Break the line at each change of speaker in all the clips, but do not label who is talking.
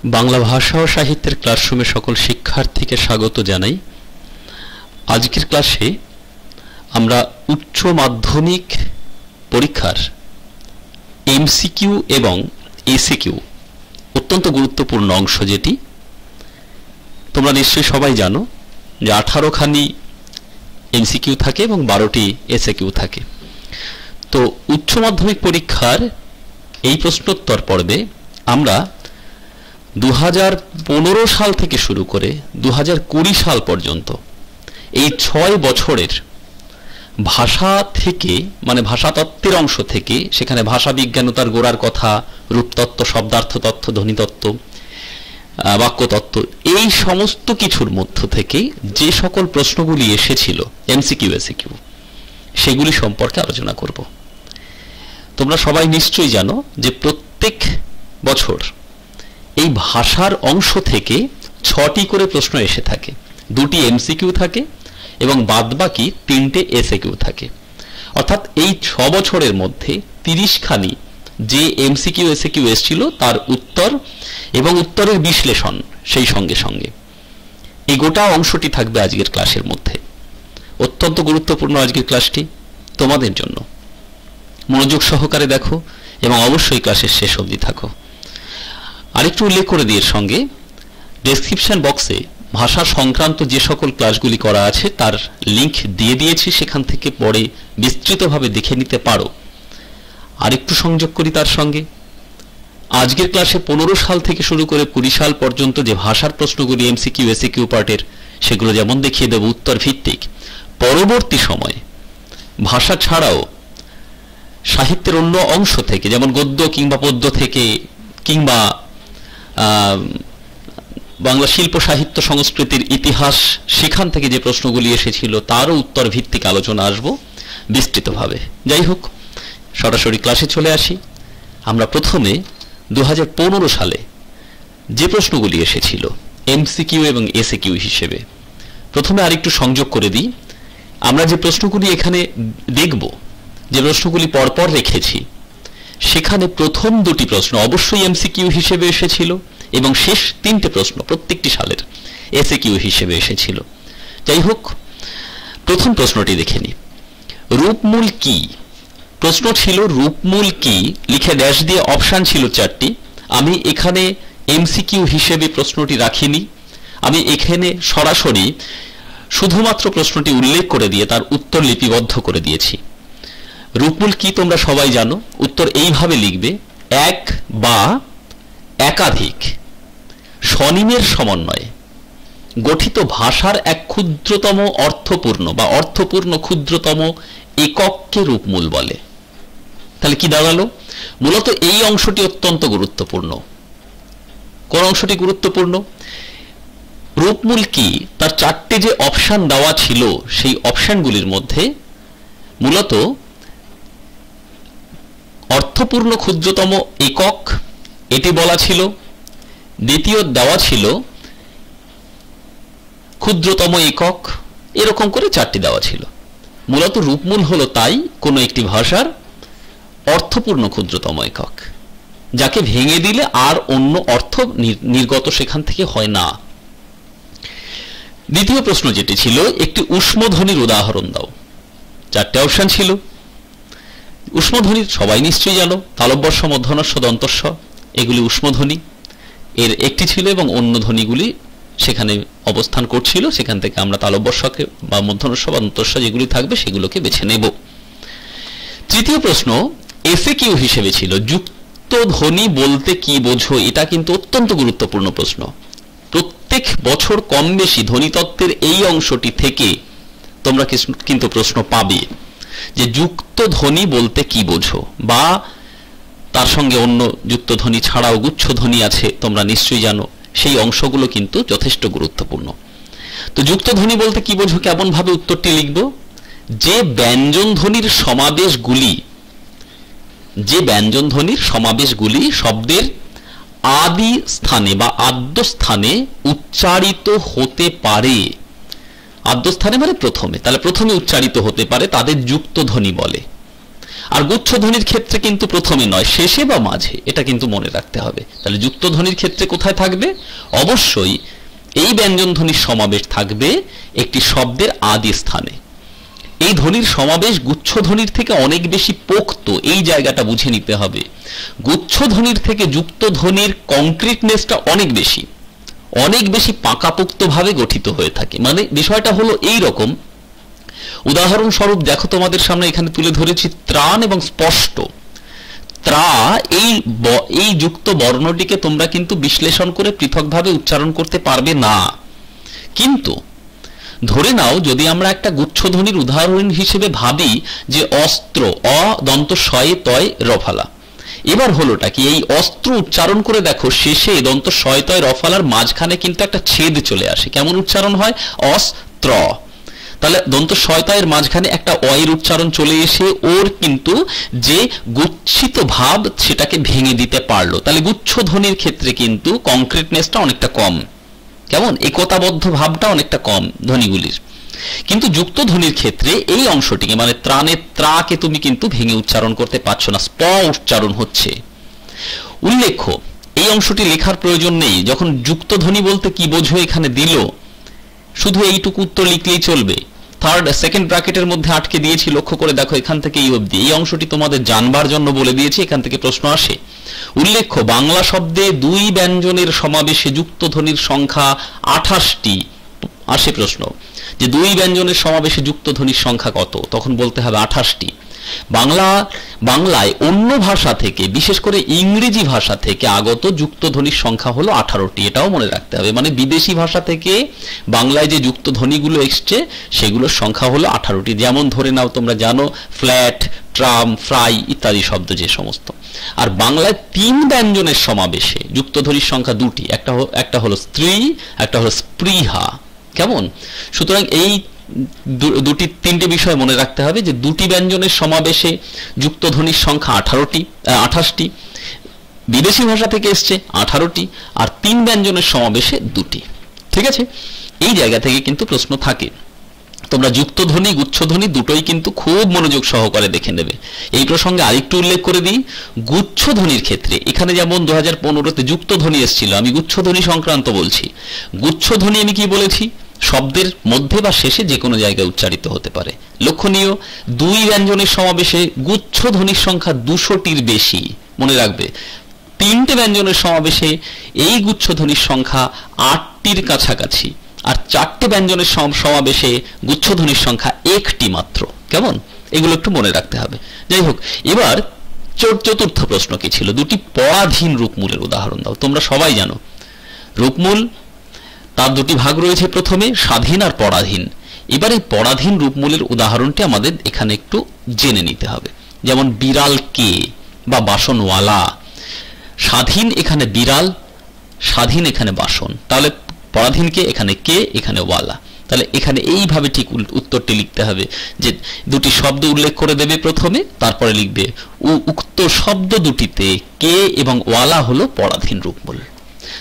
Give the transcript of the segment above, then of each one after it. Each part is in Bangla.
বাংলা ভাষা ও সাহিত্যের ক্লাসরুমে সকল শিক্ষার্থীকে স্বাগত জানাই। আজকের ক্লাসে আমরা উচ্চ মাধ্যমিক পরীক্ষার এমসিকিউ এবং এসিকিউ অত্যন্ত গুরুত্বপূর্ণ অংশ, যেটি তোমরা নিশ্চয়ই সবাই জানো যে 18খানি এমসিকিউ থাকে এবং 12টি এসিকিউ থাকে। তো উচ্চ মাধ্যমিক পরীক্ষার এই প্রশ্নোত্তর পর্বে আমরা 2015 সাল থেকে শুরু করে 2020 সাল পর্যন্ত এই 6 বছরের ভাষা থেকে, মানে ভাষাতত্ত্বের অংশ থেকে, সেখানে ভাষা বিজ্ঞান ও তার গোড়ার কথা, রূপতত্ত্ব, শব্দার্থ তত্ত্ব, ধ্বনিতত্ত্ব, বাক্যতত্ত্ব, এই সমস্ত কিছুর মধ্য থেকে যে সকল প্রশ্নগুলি এসেছিল এমসিকিউ এসিকিউ, সেগুলি সম্পর্কে আলোচনা করব। তোমরা সবাই নিশ্চয়ই জানো যে প্রত্যেক বছর এই ভাষার অংশ থেকে 6টি করে প্রশ্ন এসে থাকে, 2টি এমসিকিউ থাকে এবং বাদবাকি 3টে এসিকিউ থাকে। অর্থাৎ এই 6 বছরের মধ্যে 30খানি যে এমসিকিউ এসিকিউ এসেছিল তার উত্তর এবং উত্তরের বিশ্লেষণ সেই সঙ্গে সঙ্গে এই গোটা অংশটি থাকবে আজকের ক্লাসের মধ্যে। অত্যন্ত গুরুত্বপূর্ণ আজকের ক্লাসটি তোমাদের জন্য। মনোযোগ সহকারে দেখো এবং অবশ্যই ক্লাসের শেষ অবধি থাকো। আরেকটু উল্লেখ করে দিয়ে সঙ্গে ডেসক্রিপশন বক্সে ভাষা সংক্রান্ত যে সকল ক্লাসগুলি করা আছে তার লিংক দিয়ে দিয়েছি, সেখান থেকে পরে বিস্তৃতভাবে দেখে নিতে পারো। আরেকটু সংযোগ করি তার সঙ্গে, আজকের ক্লাসে 15 সাল থেকে শুরু করে 20 সাল পর্যন্ত যে ভাষার প্রশ্নগুলি এমসিকিউ এসিকিউ পার্টের, সেগুলো যেমন দেখিয়ে দেব উত্তর ভিত্তিক, পরবর্তী সময়ে ভাষা ছাড়াও সাহিত্যের অন্য অংশ থেকে, যেমন গদ্য কিংবা পদ্য থেকে, কিংবা বাংলা শিল্প সাহিত্য সংস্কৃতির ইতিহাস, সেখান থেকে যে প্রশ্নগুলি এসেছিল তারও উত্তর ভিত্তিক আলোচনা আসবো বিস্তৃতভাবে। যাই হোক, সরাসরি ক্লাসে চলে আসি। আমরা প্রথমে 2015 সালে যে প্রশ্নগুলি এসেছিল এমসিকিউ এবং এসিকিউ হিসেবে, প্রথমে আরেকটু সংযোগ করে দিই। আমরা যে প্রশ্নগুলি এখানে দেখব, যে প্রশ্নগুলি পরপর রেখেছি, সেখানে প্রথম 2টি প্রশ্ন অবশ্যই এমসিকিউ হিসেবে এসেছিল এবং শেষ 3টে প্রশ্ন প্রত্যেকটি সালের এসিকিউ হিসেবে এসেছিল। যাই হোক, প্রথম প্রশ্নটি দেখে নিই। রূপমূল কি? প্রশ্ন ছিল রূপমূল কি, লিখে ড্যাশ দিয়ে অপশান ছিল 4টি। আমি এখানে এমসিকিউ হিসেবে প্রশ্নটি রাখিনি, আমি এখানে সরাসরি শুধুমাত্র প্রশ্নটি উল্লেখ করে দিয়ে তার উত্তর লিপিবদ্ধ করে দিয়েছি। রূপমূল কি তোমরা সবাই জানো। উত্তর এইভাবে লিখবে: এক বা একাধিক স্বনিমের সমন্বয়ে গঠিত ভাষার এক ক্ষুদ্রতম অর্থপূর্ণ বা অর্থপূর্ণ ক্ষুদ্রতম একককে রূপমূল বলে। তাহলে কি দাঁড়ালো? মূলত এই অংশটি অত্যন্ত গুরুত্বপূর্ণ। কোন অংশটি গুরুত্বপূর্ণ? রূপমূল কি, তার 4টে যে অপশান দেওয়া ছিল, সেই অপশানগুলির মধ্যে মূলত অর্থপূর্ণ ক্ষুদ্রতম একক এটি বলা ছিল, দ্বিতীয় দেওয়া ছিল ক্ষুদ্রতম একক, এরকম করে 4টি দেওয়া ছিল। মূলত রূপমূল হলো তাই কোনো একটি ভাষার অর্থপূর্ণ ক্ষুদ্রতম একক, যাকে ভেঙে দিলে আর অন্য অর্থ নির্গত সেখান থেকে হয় না। দ্বিতীয় প্রশ্ন যেটি ছিল, একটি ঊষ্মধ্বনির উদাহরণ দাও। 4টে অপশন ছিল। ঊষ্মধ্বনি সবাই নিশ্চয়ই জানো, তালব্যস্ব, মূর্ধন্যস্ব, দন্তস্ব, এগুলি ঊষ্মধ্বনি এর একটি ছিল এবং অন্য ধ্বনিগুলি সেখানে অবস্থান করছিল। সেখান থেকে আমরা তালব্যস্বকে বা মূর্ধন্যস্ব বা দন্তস্ব যেগুলি থাকবে সেগুলোকে বেছে নেব। তৃতীয় প্রশ্ন এসিকিউ হিসেবে ছিল, যুক্ত ধ্বনি বলতে কি বোঝো? এটা কিন্তু অত্যন্ত গুরুত্বপূর্ণ প্রশ্ন। প্রত্যেক বছর কম বেশি ধ্বনিতত্ত্বের এই অংশটি থেকে তোমরা কিন্তু প্রশ্ন পাবে যে যুক্ত ধ্বনি বলতে কি বোঝো, বা তার সঙ্গে অন্য যুক্ত ধ্বনি ছাড়াও গুচ্ছ ধ্বনি আছে, তোমরা নিশ্চয়ই জানো। সেই অংশগুলো কিন্তু যথেষ্ট গুরুত্বপূর্ণ। তো যুক্ত ধ্বনি বলতে কি বোঝো, কেমন ভাবে উত্তরটি লিখব? যে ব্যঞ্জন ধ্বনির সমাবেশগুলি শব্দের আদি স্থানে বা আদ্য স্থানে উচ্চারিত হতে পারে। আদ্য স্থানে মানে প্রথমে, তাহলে প্রথমে উচ্চারিত হতে পারে, তাদের যুক্ত ধ্বনি বলে। আর গুচ্ছধ্বনির ক্ষেত্রে কিন্তু প্রথমে নয়, শেষে বা মাঝে, এটা কিন্তু মনে রাখতে হবে। তাহলে যুক্তধ্বনির ক্ষেত্রে কোথায় থাকবে? অবশ্যই এই ব্যঞ্জন ধ্বনির সমাবেশ থাকবে একটি শব্দের আদি স্থানে। এই ধ্বনির সমাবেশ গুচ্ছধ্বনির থেকে অনেক বেশি পোক্ত, এই জায়গাটা বুঝে নিতে হবে। গুচ্ছধ্বনির থেকে যুক্তধ্বনির কংক্রিটনেসটা অনেক বেশি পাকাপোক্তভাবে গঠিত হয়ে থাকে। মানে বিষয়টা হলো এই রকম, উদাহরণস্বরূপ দেখো তোমাদের সামনে এখানে তুলে ধরেছি ত্রাণ এবং স্পষ্ট। ত্রা এই যুক্ত বর্ণটিকে তোমরা কিন্তু বিশ্লেষণ করে পৃথকভাবে উচ্চারণ করতে পারবে না। কিন্তু ধরে নাও যদি আমরা একটা গুচ্ছধ্বনির উদাহরণ হিসেবে ভাবি যে অস্ত্র, অ দন্ত শয়ে তয় রফালা, এবার হলোটা কি, এই অস্ত্র উচ্চারণ করে দেখো শেষে দন্ত শয় তয় রফালার মাঝখানে কিন্তু একটা ছেদ চলে আসে। কেমন উচ্চারণ হয়? অস্ত্র। তাহলে দন্ত শয়তায়ের মাঝখানে একটা অয়ের উচ্চারণ চলে এসে ওর কিন্তু যে গুচ্ছিত ভাব সেটাকে ভেঙে দিতে পারলো। তাহলে গুচ্ছধ্বনির ক্ষেত্রে কিন্তু কংক্রিটনেসটা অনেকটা কম, কেমন একতাবদ্ধ ভাবটা অনেকটা কম ধ্বনিগুলির। কিন্তু যুক্তধ্বনির ক্ষেত্রে এই অংশটিকে মানে ত্রাণের ত্রাকে তুমি কিন্তু ভেঙে উচ্চারণ করতে পারছো না, স্প উচ্চারণ হচ্ছে। উল্লেখ্য এই অংশটি লেখার প্রয়োজন নেই। যখন যুক্তধ্বনি বলতে কি বোঝো এখানে দিল, শুধু এইটুকু উত্তর লিখলেই চলবে। সেকেন্ড ব্র্যাকেটের মধ্যে আটকে দিয়েছি, লক্ষ্য করে দেখো এখান থেকে এই অবধি। এই অংশটি তোমাদের জানবার জন্য বলে দিয়েছি, এখান থেকে প্রশ্ন আসে। উল্লেখ্য বাংলা শব্দে দুই ব্যঞ্জনের সমাবেশে যুক্তধ্বনির সংখ্যা 28টি। আসে প্রশ্ন যে দুই ব্যঞ্জনের সমাবেশে যুক্তধ্বনির সংখ্যা কত, তখন বলতে হবে 28টি। বাংলায় অন্য ভাষা থেকে, বিশেষ করে ইংরেজি ভাষা থেকে আগত যুক্তধ্বনির সংখ্যা হলো 18টি। এটাও মনে রাখতে হবে, মানে বিদেশি ভাষা থেকে বাংলায় যে যুক্তধ্বনিগুলো এসছে সেগুলোর সংখ্যা হলো 18টি। যেমন ধরে নাও তোমরা জানো ফ্ল্যাট, ট্রাম, ফ্রাই ইত্যাদি শব্দ যে সমস্ত। আর বাংলায় তিন ব্যঞ্জনের সমাবেশে যুক্তধ্বনির সংখ্যা 2টি, একটা হলো স্ত্রী, একটা হলো স্পৃহা। কেমন? সুতরাং এই তিনটে বিষয় মনে রাখতে হবে যে দুটি ব্যঞ্জনের সমাবেশে যুক্তধ্বনির সংখ্যা 28টি, বিদেশি ভাষা থেকে এসছে 18টি, আর তিন ব্যঞ্জনের সমাবেশে 2টি। ঠিক আছে, এই জায়গা থেকে কিন্তু প্রশ্ন থাকে। তোমরা যুক্তধ্বনি গুচ্ছধ্বনি দুটোই কিন্তু খুব মনোযোগ সহকারে দেখে নেবে। এই প্রসঙ্গে আরেকটু উল্লেখ করে দিই, গুচ্ছধ্বনির ক্ষেত্রে এখানে যেমন 2015-তে যুক্তধ্বনি এসেছিল, আমি গুচ্ছধ্বনি সংক্রান্ত বলছি। গুচ্ছধ্বনি আমি কি বলেছি? শব্দের মধ্যে বা শেষে যে কোনো জায়গায় উচ্চারিত হতে পারে। লক্ষণীয়, দুই ব্যঞ্জনের সমাবেশে গুচ্ছধ্বনির সংখ্যা 200টির বেশি। মনে রাখবে, তিনটে ব্যঞ্জনের সমাবেশে এই গুচ্ছধ্বনির সংখ্যা 8টির কাছাকাছি, আর চারটে ব্যঞ্জনের সমাবেশে গুচ্ছধ্বনির সংখ্যা 1টি মাত্র। কেমন? এগুলো একটু মনে রাখতে হবে। যাই হোক, এবার চতুর্থ প্রশ্ন কি ছিল? দুটি পরাধীন রূপমূলের উদাহরণ দাও। তোমরা সবাই জানো রূপমূল তার দুটি ভাগ রয়েছে, প্রথমে স্বাধীন আর পরাধীন। এবার এই পরাধীন রূপমূলের উদাহরণটি আমাদের এখানে একটু জেনে নিতে হবে। যেমন বিড়াল কে বা বাসনওয়ালা। স্বাধীন এখানে বিড়াল, স্বাধীন এখানে বাসন। তাহলে পরাধীনকে এখানে কে, এখানে ওয়ালা। তাহলে এখানে এইভাবে ঠিক উত্তরটি লিখতে হবে যে দুটি শব্দ উল্লেখ করে দেবে প্রথমে, তারপরে লিখবে উক্ত শব্দ দুটিতে কে এবং ওয়ালা হলো পরাধীন রূপমূল।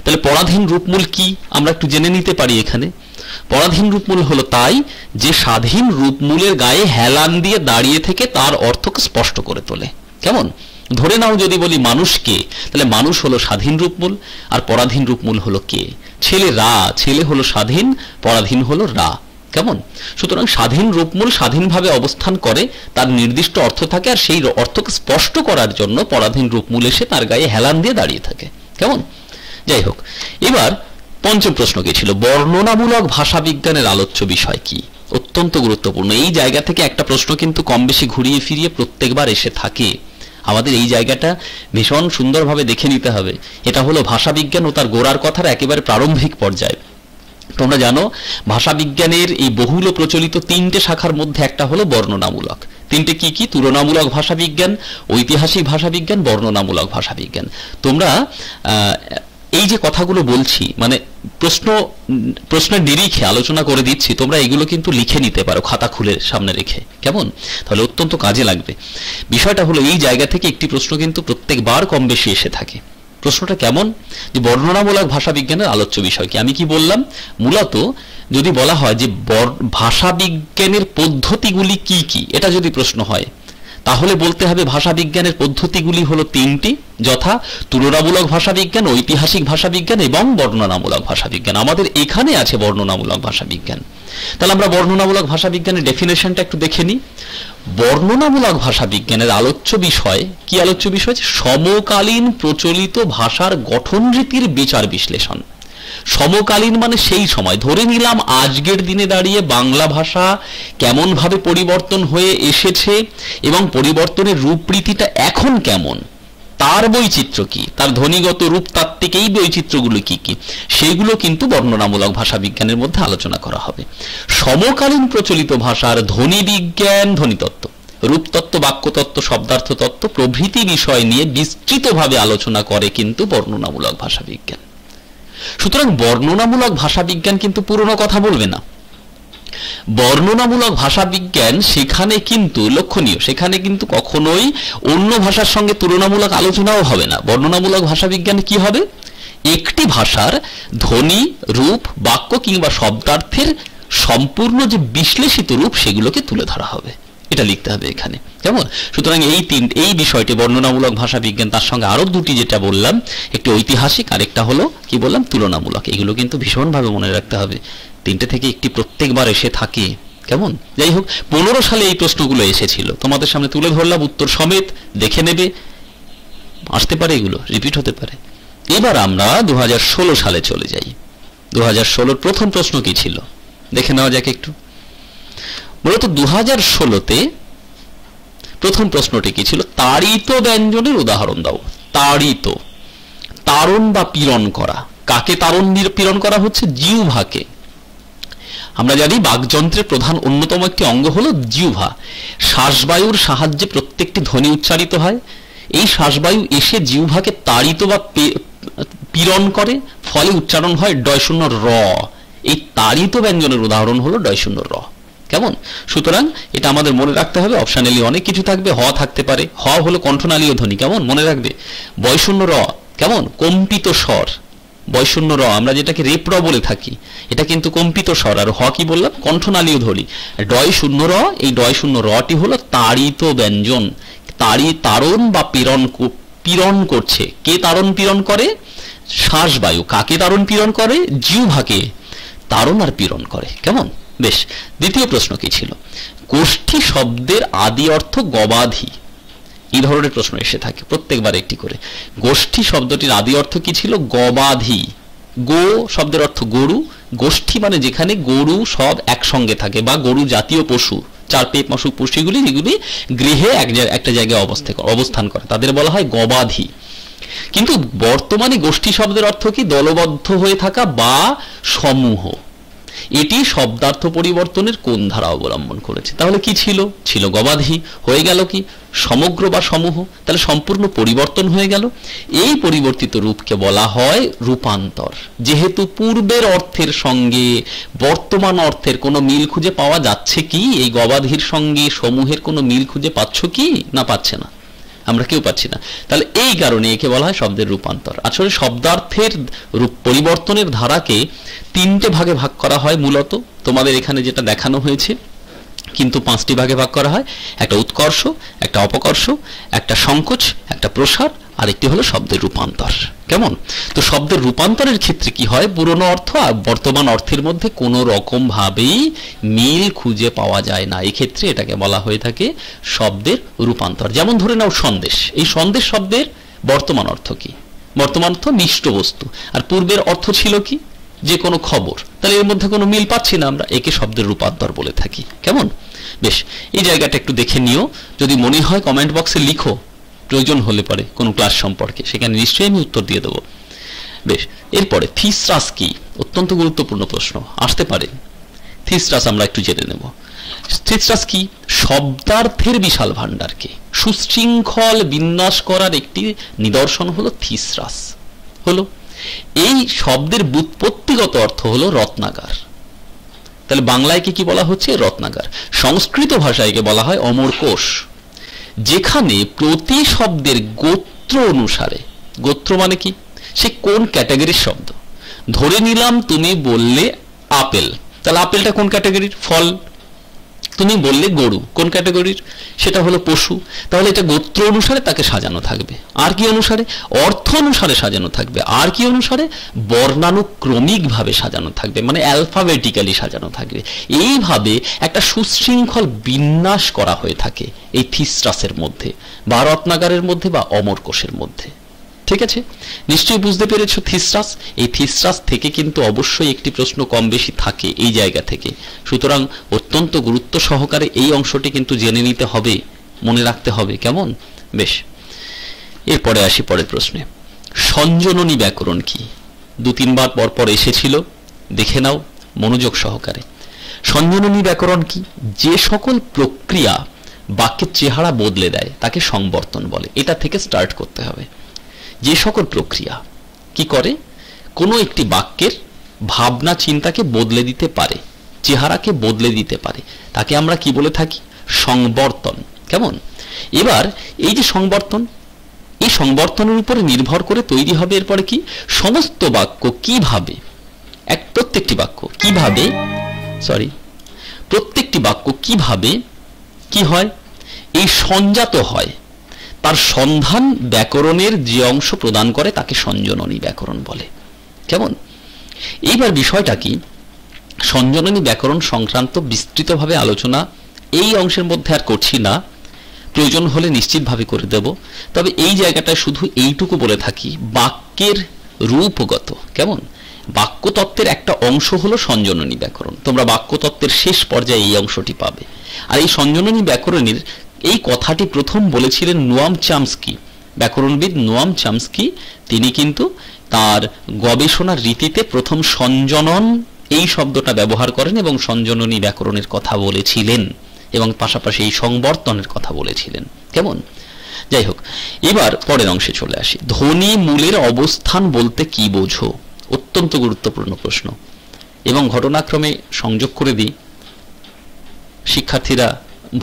তাহলে পরাধীন রূপমূল কি আমরা একটু জেনে নিতে পারি। এখানে পরাধীন রূপমূল হলো তাই যে স্বাধীন রূপমূলের গায়ে হেলান দিয়ে দাঁড়িয়ে থেকে তার অর্থকে স্পষ্ট করে তোলে। কেমন? ধরে নাও যদি বলি মানুষকে, তাহলে মানুষ হলো স্বাধীন রূপমূল আর পরাধীন রূপমূল হলো কে। ছেলে রা, ছেলে হলো স্বাধীন, পরাধীন হলো রা। কেমন? সুতরাং স্বাধীন রূপমূল স্বাধীনভাবে অবস্থান করে, তার নির্দিষ্ট অর্থ থাকে, আর সেই অর্থকে স্পষ্ট করার জন্য পরাধীন রূপমূল এসে তার গায়ে হেলান দিয়ে দাঁড়িয়ে থাকে। কেমন? যাই হোক, এবার পঞ্চম প্রশ্ন কি ছিল? বর্ণনামূলক ভাষা বিজ্ঞানের আলোচ্য বিষয় কি? অত্যন্ত গুরুত্বপূর্ণ। এই জায়গা থেকে একটা প্রশ্ন কিন্তু কম বেশি ঘুরিয়ে ফিরিয়ে প্রত্যেকবার এসে থাকে। আমাদের এই জায়গাটা ভীষণ সুন্দরভাবে দেখে নিতে হবে। এটা হলো ভাষা বিজ্ঞান ও তার গোড়ার কথার একেবারে প্রারম্ভিক পর্যায়ে। তোমরা জানো ভাষা বিজ্ঞানের এই বহুল প্রচলিত তিনটে শাখার মধ্যে একটা হলো বর্ণনামূলক। তিনটে কি কি? তুলনামূলক ভাষা বিজ্ঞান, ঐতিহাসিক ভাষা বিজ্ঞান, বর্ণনামূলক ভাষা বিজ্ঞান। তোমরা এই যে কথাগুলো বলছি, মানে প্রশ্নের নিরিখে আলোচনা করে দিচ্ছি, তোমরা এগুলো কিন্তু লিখে নিতে পারো খাতা খুলে সামনে রেখে। কেমন? তাহলে অত্যন্ত কাজে লাগবে। বিষয়টা হলো এই জায়গা থেকে একটি প্রশ্ন কিন্তু প্রত্যেকবার কম বেশি এসে থাকে। প্রশ্নটা কেমন? যে বর্ণনামূলক ভাষা বিজ্ঞানের আলোচ্য বিষয় কি? আমি কি বললাম? মূলত যদি বলা হয় যে ভাষা বিজ্ঞানের পদ্ধতিগুলি কি কি, এটা যদি প্রশ্ন হয়, তাহলে বলতে হবে ভাষা বিজ্ঞানের পদ্ধতিগুলি হলো তিনটি, যথা তুলনামূলক ভাষা বিজ্ঞান, ঐতিহাসিক ভাষা বিজ্ঞান এবং বর্ণনামূলক ভাষা বিজ্ঞান। আমাদের এখানে আছে বর্ণনামূলক ভাষা বিজ্ঞান। তাহলে আমরা বর্ণনামূলক ভাষা বিজ্ঞানের ডেফিনেশনটা একটু দেখে নিই। বর্ণনামূলক ভাষা বিজ্ঞানের আলোচ্য বিষয় কি? আলোচ্য বিষয় সমকালীন প্রচলিত ভাষার গঠন রীতির বিচার বিশ্লেষণ। সমকালীন মানে সেই সময়, ধরে নিলাম আজকের দিনে দাঁড়িয়ে বাংলা ভাষা কেমন ভাবে পরিবর্তন হয়ে এসেছে এবং পরিবর্তনের রূপরীতিটা এখন কেমন, তার বৈচিত্র্য কি, তার ধ্বনিগত রূপতাত্ত্বিক এই বৈচিত্র্যগুলো কি কি, সেগুলো কিন্তু বর্ণনামূলক ভাষা বিজ্ঞানের মধ্যে আলোচনা করা হবে। সমকালীন প্রচলিত ভাষার ধ্বনি বিজ্ঞান, ধ্বনিতত্ত্ব, রূপতত্ত্ব, বাক্যতত্ত্ব, শব্দার্থ তত্ত্ব প্রভৃতি বিষয় নিয়ে বিস্তৃতভাবে আলোচনা করে কিন্তু বর্ণনামূলক ভাষা বিজ্ঞান। সুতরাং বর্ণনামূলক ভাষা বিজ্ঞান কিন্তু পুরনো কথা বলবে না। বর্ণনামূলক ভাষা বিজ্ঞান সেখানে কিন্তু লক্ষণীয়, সেখানে কিন্তু কখনোই অন্য ভাষার সঙ্গে তুলনামূলক আলোচনাও হবে না। বর্ণনামূলক ভাষা বিজ্ঞানে কি হবে? একটি ভাষার ধ্বনি, রূপ, বাক্য কিংবা শব্দার্থের সম্পূর্ণ যে বিশ্লেষিত রূপ সেগুলোকে তুলে ধরা হবে, এটা লিখতে হবে এখানে, কেমন? সুতরাং এই বিষয়টি বর্ণনামূলক ভাষা বিজ্ঞান, তার সঙ্গে আরো দুটি যেটা বললাম, একটি ঐতিহাসিক আর একটা হলো কি বললাম, তুলনামূলক। এগুলো কিন্তু ভীষণভাবে মনে রাখতে হবে, তিনটে থেকে একটি প্রত্যেকবার এসে থাকে, কেমন? যাই হোক, 15 সালে এই প্রশ্নগুলো এসেছিল, তোমাদের সামনে তুলে ধরলাম, উত্তর সমেত দেখে নেবে, আসতে পারে, এগুলো রিপিট হতে পারে। এবার আমরা 2016 সালে চলে যাই। 2016 প্রথম প্রশ্ন কি ছিল দেখে নেওয়া যাক একটু। মূলত 2016-তে প্রথম প্রশ্নটি কি ছিল? তাড়িত ব্যঞ্জনের উদাহরণ দাও। তাড়িত, তাড়ন বা পীড়ন করা। কাকে তাড়ন পীড়ন করা হচ্ছে? জিহ্বাকে। আমরা জানি বাকযন্ত্রের প্রধান অন্যতম একটি অঙ্গ হলো জিহ্বা। শ্বাসবায়ুর সাহায্যে প্রত্যেকটি ধ্বনি উচ্চারিত হয়। এই শ্বাসবায়ু এসে জিহ্বাকে তাড়িত বা পীড়ন করে, ফলে উচ্চারণ হয় ডয়-শূন্য র। এই তাড়িত ব্যঞ্জনের উদাহরণ হলো ডয়-শূন্য র, কেমন? সুতরাং এটা আমাদের মনে রাখতে হবে। অপশনালি অনেক কিছু থাকবে, হ থাকতে পারে, হ হলো কণ্ঠনালীয় ধ্বনি, কেমন? মনে রাখবে। বয়-শূন্য র, কেমন? কম্পিত স্বর। বয়-শূন্য র আমরা যেটাকে রেপ র বলে থাকি, এটা কিন্তু কম্পিত স্বর। আর হ কি বললাম? কণ্ঠনালীয় ধ্বনি। ডয়-শূন্য র, এই ডয়-শূন্য রটি হলো তাড়িত ব্যঞ্জন। তাড়ন বা পীড়ন করছে। কে তাড়ন পীড়ন করে? শ্বাসবায়ু। কাকে তাড়ন পীড়ন করে? জিহ্বাকে তাড়ন আর পীড়ন করে, কেমন? বেশ, দ্বিতীয় প্রশ্ন কি ছিল? গোষ্ঠী শব্দের আদি অর্থ গবাদি। এই ধরনের প্রশ্ন এসে থাকে প্রত্যেকবার একটি করে। গোষ্ঠী শব্দটির আদি অর্থ কি ছিল? গবাদি। গো শব্দের অর্থ গরু, গোষ্ঠী মানে যেখানে গরু সব একসঙ্গে থাকে বা গরু জাতীয় পশু, চার পেট মাসুক পশুগুলি যেগুলি গৃহে একটা জায়গায় অবস্থান করে, তাদের বলা হয় গবাদি। কিন্তু বর্তমানে গোষ্ঠী শব্দের অর্থ কি? দলবদ্ধ হয়ে থাকা বা সমূহ। এটি শব্দার্থ পরিবর্তনের কোন ধারা অবলম্বন করেছে? তাহলে কি ছিল? ছিল গবাদি, হয়ে গেল কি সমগ্র বা সমূহ, তাহলে সম্পূর্ণ পরিবর্তন হয়ে গেল। এই পরিবর্তিত রূপকে বলা হয় রূপান্তর। যেহেতু পূর্বের অর্থের সঙ্গে বর্তমান অর্থের কোনো মিল খুঁজে পাওয়া যাচ্ছে কি? এই গবাদির সঙ্গে সমূহের কোনো মিল খুঁজে পাচ্ছ কি? না, পাচ্ছে না, আমরা কেউ পাচ্ছি না। তাহলে এই কারণে একে বলা হয় শব্দের রূপান্তর। আসলে শব্দার্থের রূপ পরিবর্তনের ধারাকে তিনটে ভাগে ভাগ করা হয় মূলত, তোমাদের এখানে যেটা দেখানো হয়েছে, কিন্তু 5টি ভাগে ভাগ করা হয়। একটা উৎকর্ষ, একটা অপকর্ষ, একটা সংকোচ, একটা প্রসার, আর একটি হলো শব্দের রূপান্তর, কেমন? তো শব্দের রূপান্তরের ক্ষেত্রে কি হয়? পুরনো অর্থ আর বর্তমান অর্থের মধ্যে কোনো রকম ভাবেই মিল খুঁজে পাওয়া যায় না, এই ক্ষেত্রে এটাকে বলা হয়ে থাকে শব্দের রূপান্তর। যেমন ধরে নাও সন্দেশ। এই সন্দেশ শব্দের বর্তমান অর্থ কি? বর্তমান অর্থ মিষ্ট বস্তু, আর পূর্বের অর্থ ছিল কি? যে কোনো খবর। তাহলে এর মধ্যে কোনো মিল পাচ্ছি না, আমরা একে শব্দের রূপান্তর বলে থাকি, কেমন? বেশ, এই জায়গাটা একটু দেখে নিও, যদি মনে হয় কমেন্ট বক্সে লিখো, প্রয়োজন হলে পরে কোনো ক্লাস সম্পর্কে, সেখানে নিশ্চয়ই আমি উত্তর দিয়ে দেবো। বেশ, এরপরে থিসরাস কি? অত্যন্ত গুরুত্বপূর্ণ প্রশ্ন আসতে পারে। থিসরাস আমরা একটু জেনে নেব। থিসরাস কি? শব্দার্থের বিশাল ভান্ডারকে সুশৃঙ্খল বিন্যাস করার একটি নিদর্শন হলো থিসরাস। হলো এই শব্দের ব্যুৎপত্তিগত অর্থ হলো রত্নাগার। তাহলে বাংলায় কি বলা হচ্ছে? রত্নাগার। সংস্কৃত ভাষায় একে বলা হয় অমর কোষ, যেখানে প্রতি শব্দের গোত্র অনুসারে, গোত্র মানে কি? সে কোন ক্যাটাগরির শব্দ। ধরে নিলাম তুমি বললে আপেল, তাহলে আপেলটা কোন ক্যাটাগরির? ফল। তুমি বললে গরু, কোন ক্যাটাগরির? সেটা হলো পশু। তাহলে এটা গোত্র অনুসারে তাকে সাজানো থাকবে। আর কি অনুসারে? অর্থ অনুসারে সাজানো থাকবে। আর কি অনুসারে? বর্ণানুক্রমিকভাবে সাজানো থাকবে, মানে অ্যালফাবেটিক্যালি সাজানো থাকবে। এইভাবে একটা সুশৃঙ্খল বিন্যাস করা হয়ে থাকে এই থিসরাসের মধ্যে, বা রত্নাগারের মধ্যে, বা অমর কোষের মধ্যে। ঠিক আছে, নিশ্চয়ই বুঝতে পেরেছ থিসরাস। এই থিসরাস থেকে কিন্তু অবশ্যই একটি প্রশ্ন কম বেশি থাকে এই জায়গা থেকে। সুতরাং অত্যন্ত গুরুত্ব সহকারে এই অংশটি কিন্তু জেনে নিতে হবে, মনে রাখতে হবে। কেমন? বেশ, এরপরে আসি পরের প্রশ্নে। সঞ্জননী ব্যাকরণ কি? 2-3 বার পর এসেছিল, দেখে নাও মনোযোগ সহকারে। সঞ্জননী ব্যাকরণ কি? যে সকল প্রক্রিয়া বাক্যের চেহারা বদলে দেয় তাকে সংবর্তন বলে। এটা থেকে স্টার্ট করতে হবে। যে সকল প্রক্রিয়া কি করে? কোনো একটি বাক্যের ভাবনা চিন্তাকে বদলে দিতে পারে, চেহারাকে বদলে দিতে পারে, তাকে আমরা কি বলে থাকি? সংবর্তন। কেমন? এবার এই যে সংবর্তন, এই সংবর্তনের উপরে নির্ভর করে তৈরি হবে এরপরে কি? সমস্ত বাক্য কিভাবে, প্রত্যেকটি বাক্য কিভাবে কি হয়? এই সঞ্জাত হয়, তার সন্ধান ব্যাকরণের যে অংশ প্রদান করে তাকে সঞ্জননী ব্যাকরণ বলে। কেমন? এইবার বিষয়টা কি? সঞ্জননী ব্যাকরণ সংক্রান্ত বিস্তৃতভাবে আলোচনা এই অংশের মধ্যে আর করছি না, প্রয়োজন হলে নিশ্চিতভাবে করে দেব। তবে এই জায়গাটায় শুধু এইটুকু বলে থাকি, বাক্যের রূপগত, কেমন, বাক্যতত্ত্বের একটা অংশ হলো সঞ্জননী ব্যাকরণ। তোমরা বাক্যতত্ত্বের শেষ পর্যায়ে এই অংশটি পাবে। আর এই সঞ্জননী ব্যাকরণের এই কথাটি প্রথম বলেছিলেন নোয়াম চামস্কি, ব্যাকরণবিদ নোয়াম চামস্কি। তিনি কিন্তু তার গবেষণার রীতিতে প্রথম সঞ্জনন এই শব্দটা ব্যবহার করেন এবং সঞ্জননী ব্যাকরণের কথা বলেছিলেন, এবং পাশাপাশি এই সংবর্তনের কথা বলেছিলেন। কেমন? যাই হোক, এবার পরের অংশে চলে আসি। ধ্বনি মূলের অবস্থান বলতে কি বোঝো? অত্যন্ত গুরুত্বপূর্ণ প্রশ্ন, এবং ঘটনাক্রমে সংযোগ করে দিই, শিক্ষার্থীরা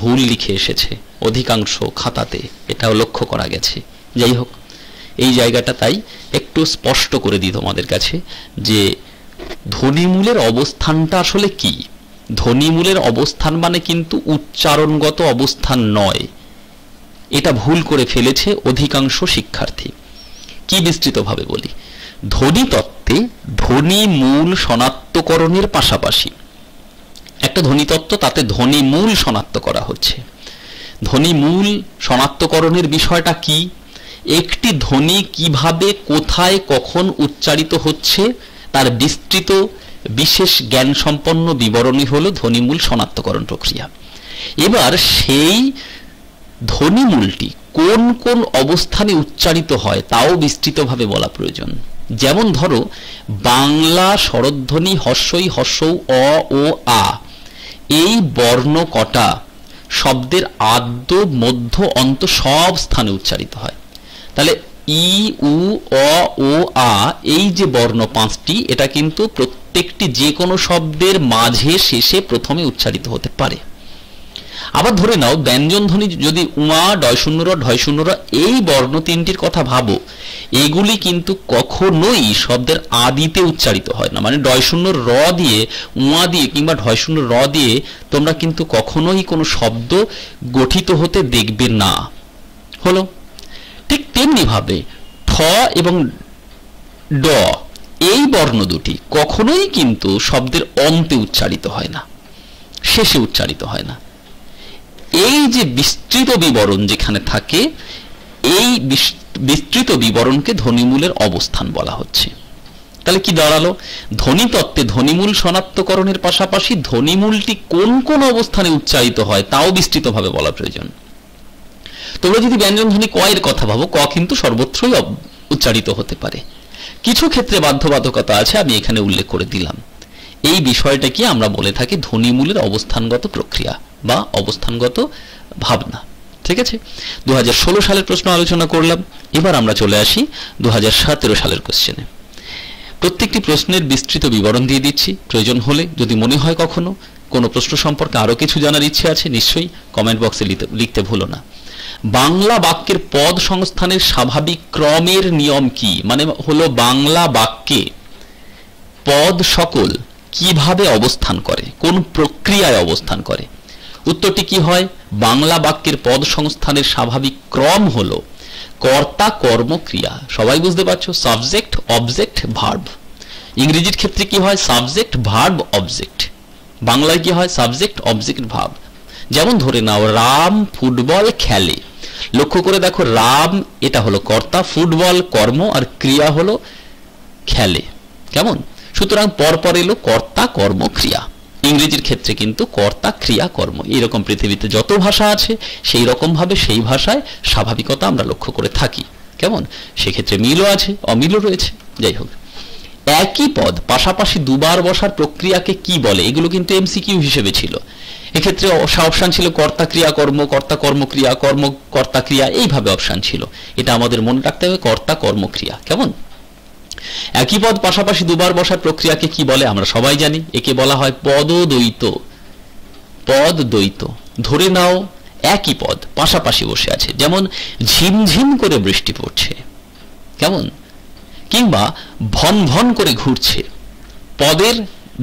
ভুল লিখে এসেছে অধিকাংশ খাতাতে, এটাও লক্ষ্য করা গেছে। যাই হোক, এই জায়গাটা তাই একটু স্পষ্ট করে দিই তোমাদের কাছে যে ধ্বনিমূলের অবস্থানটা আসলে কি। ধ্বনিমূলের অবস্থান মানে কিন্তু উচ্চারণগত অবস্থান নয়, এটা ভুল করে ফেলেছে অধিকাংশ শিক্ষার্থী। কি বিস্তৃতভাবে বলি, ধ্বনিতত্ত্বে ধ্বনিমূল শনাক্তকরণের পাশাপাশি একটা ধ্বনিতত্ত্ব, তাতে ধ্বনিমূল শনাক্ত করা হচ্ছে। ধ্বনিমূল শনাক্তকরণের বিষয়টা কি? একটি ধ্বনি কিভাবে, কোথায়, কখন উচ্চারিত হচ্ছে তার বিস্তৃত বিশেষ জ্ঞান সম্পন্ন বিবরণী হলো ধ্বনিমূল শনাক্তকরণ প্রক্রিয়া। এবার সেই ধ্বনিমূলটি কোন কোন অবস্থানে উচ্চারিত হয় তাও বিস্তৃতভাবে বলা প্রয়োজন। যেমন ধরো, বাংলা স্বরধ্বনি হর্ষই, হর্ষৌ, অ ও আ, এই বর্ণ কটা শব্দের আদ্য, মধ্য, অন্ত সব স্থানে উচ্চারিত হয়। তাহলে ই, উ, অ, ও, আ, এই যে বর্ণ 5টি, এটা কিন্তু প্রত্যেকটি যে কোনো শব্দের মাঝে, শেষে, প্রথমে উচ্চারিত হতে পারে। আবার ধরে নাও ব্যঞ্জন ধ্বনি, যদি উমা, ডয়শূন্য র, ঢয়শূন্য র, এই বর্ণ 3টির কথা ভাবো, এগুলি কিন্তু কখনোই শব্দের আদিতে উচ্চারিত হয় না। মানে ডয়শূন্য র দিয়ে, উমা দিয়ে, কিংবা ঢয়শূন্য র দিয়ে তোমরা কিন্তু কখনোই কোনো শব্দ গঠিত হতে দেখবে না। হলো? ঠিক তেমনি ভাবে ঠ এবং ড, এই বর্ণ দুটি কখনোই কিন্তু শব্দের অন্তে উচ্চারিত হয় না, শেষে উচ্চারিত হয় না। এই যে বিস্তৃত বিবরণ যেখানে থাকে, এই বিস্তৃত বিবরণকে ধ্বনিমূলের অবস্থান বলা হচ্ছে। তাহলে কি দাঁড়ালো? ধ্বনিতত্ত্বে ধ্বনিমূল শনাক্তকরণের পাশাপাশি ধ্বনিমূলটি কোন কোন অবস্থানে উচ্চারিত হয় তাও বিস্তৃতভাবে বলা প্রয়োজন। তোমরা যদি ব্যঞ্জন ধ্বনি ক এর কথা ভাবো, ক কিন্তু সর্বত্রই উচ্চারিত হতে পারে। কিছু ক্ষেত্রে বাধ্যবাধকতা আছে, আমি এখানে উল্লেখ করে দিলাম। এই বিষয়টাকে আমরা বলে থাকি ধ্বনিমূলের অবস্থানগত প্রক্রিয়া বা অবস্থানগত ভাবনা। ঠিক আছে, 2016 সালের প্রশ্ন আলোচনা করলাম। এবার আমরা চলে আসি 2017 সালের কোশ্চেনে। প্রত্যেকটি প্রশ্নের বিস্তৃত বিবরণ দিয়ে দিচ্ছি। প্রয়োজন হলে যদি মনে হয় কখনো কোনো প্রশ্ন সম্পর্কে আরো কিছু জানার ইচ্ছে আছে, নিশ্চয়ই কমেন্ট বক্সে লিখতে ভুলো না। বাংলা বাক্যের পদ সংস্থানের স্বাভাবিক ক্রমের নিয়ম কি? মানে হলো বাংলা বাক্যে পদ সকল কিভাবে অবস্থান করে, কোন প্রক্রিয়ায় অবস্থান করে। উত্তরটি কি হয়? বাংলা বাক্যের পদ সংস্থানের স্বাভাবিক ক্রম হলো কর্তা কর্ম ক্রিয়া। সবাই বুঝতে পারছো? Subject object verb. ইংরেজির ক্ষেত্রে কি হয়? Subject verb object. বাংলায় কি হয়? Subject object verb. যেমন ধরে নাও রাম ফুটবল খেলে। লক্ষ্য করে দেখো, রাম এটা হলো কর্তা, ফুটবল কর্ম, আর ক্রিয়া হলো খেলে। কেমন? সুতরাং পরপর এলো কর্তা কর্ম ক্রিয়া। ইংরেজির ক্ষেত্রে কিন্তু কর্তা ক্রিয়া কর্ম। এরকম পৃথিবীতে যত ভাষা আছে সেই রকম ভাবে সেই ভাষায় স্বাভাবিকতা আমরা লক্ষ্য করে থাকি। কেমন? সেক্ষেত্রে মিলও আছে, অমিলও রয়েছে। যাই হোক, একই পদ পাশাপাশি দুবার বসার প্রক্রিয়াকে কি বলে? এগুলো কিন্তু এমসিকিউ হিসেবে ছিল। এক্ষেত্রে অপশান ছিল কর্তা ক্রিয়া কর্ম, কর্তা কর্ম ক্রিয়া, কর্ম কর্তা ক্রিয়া, এইভাবে অপশান ছিল। এটা আমাদের মনে রাখতে হবে, কর্তা কর্ম ক্রিয়া। কেমন? একই পদ পাশাপাশি দুবার বসার প্রক্রিয়াকে কি বলে? আমরা সবাই জানি, একে বলা হয় পদদ্বৈত। পদদ্বৈত। ধরে নাও একই পদ পাশাপাশি বসে আছে, যেমন ঝিমঝিম করে বৃষ্টি পড়ছে। কেমন? কিংবা ভন ভন করে ঘুরছে। পদের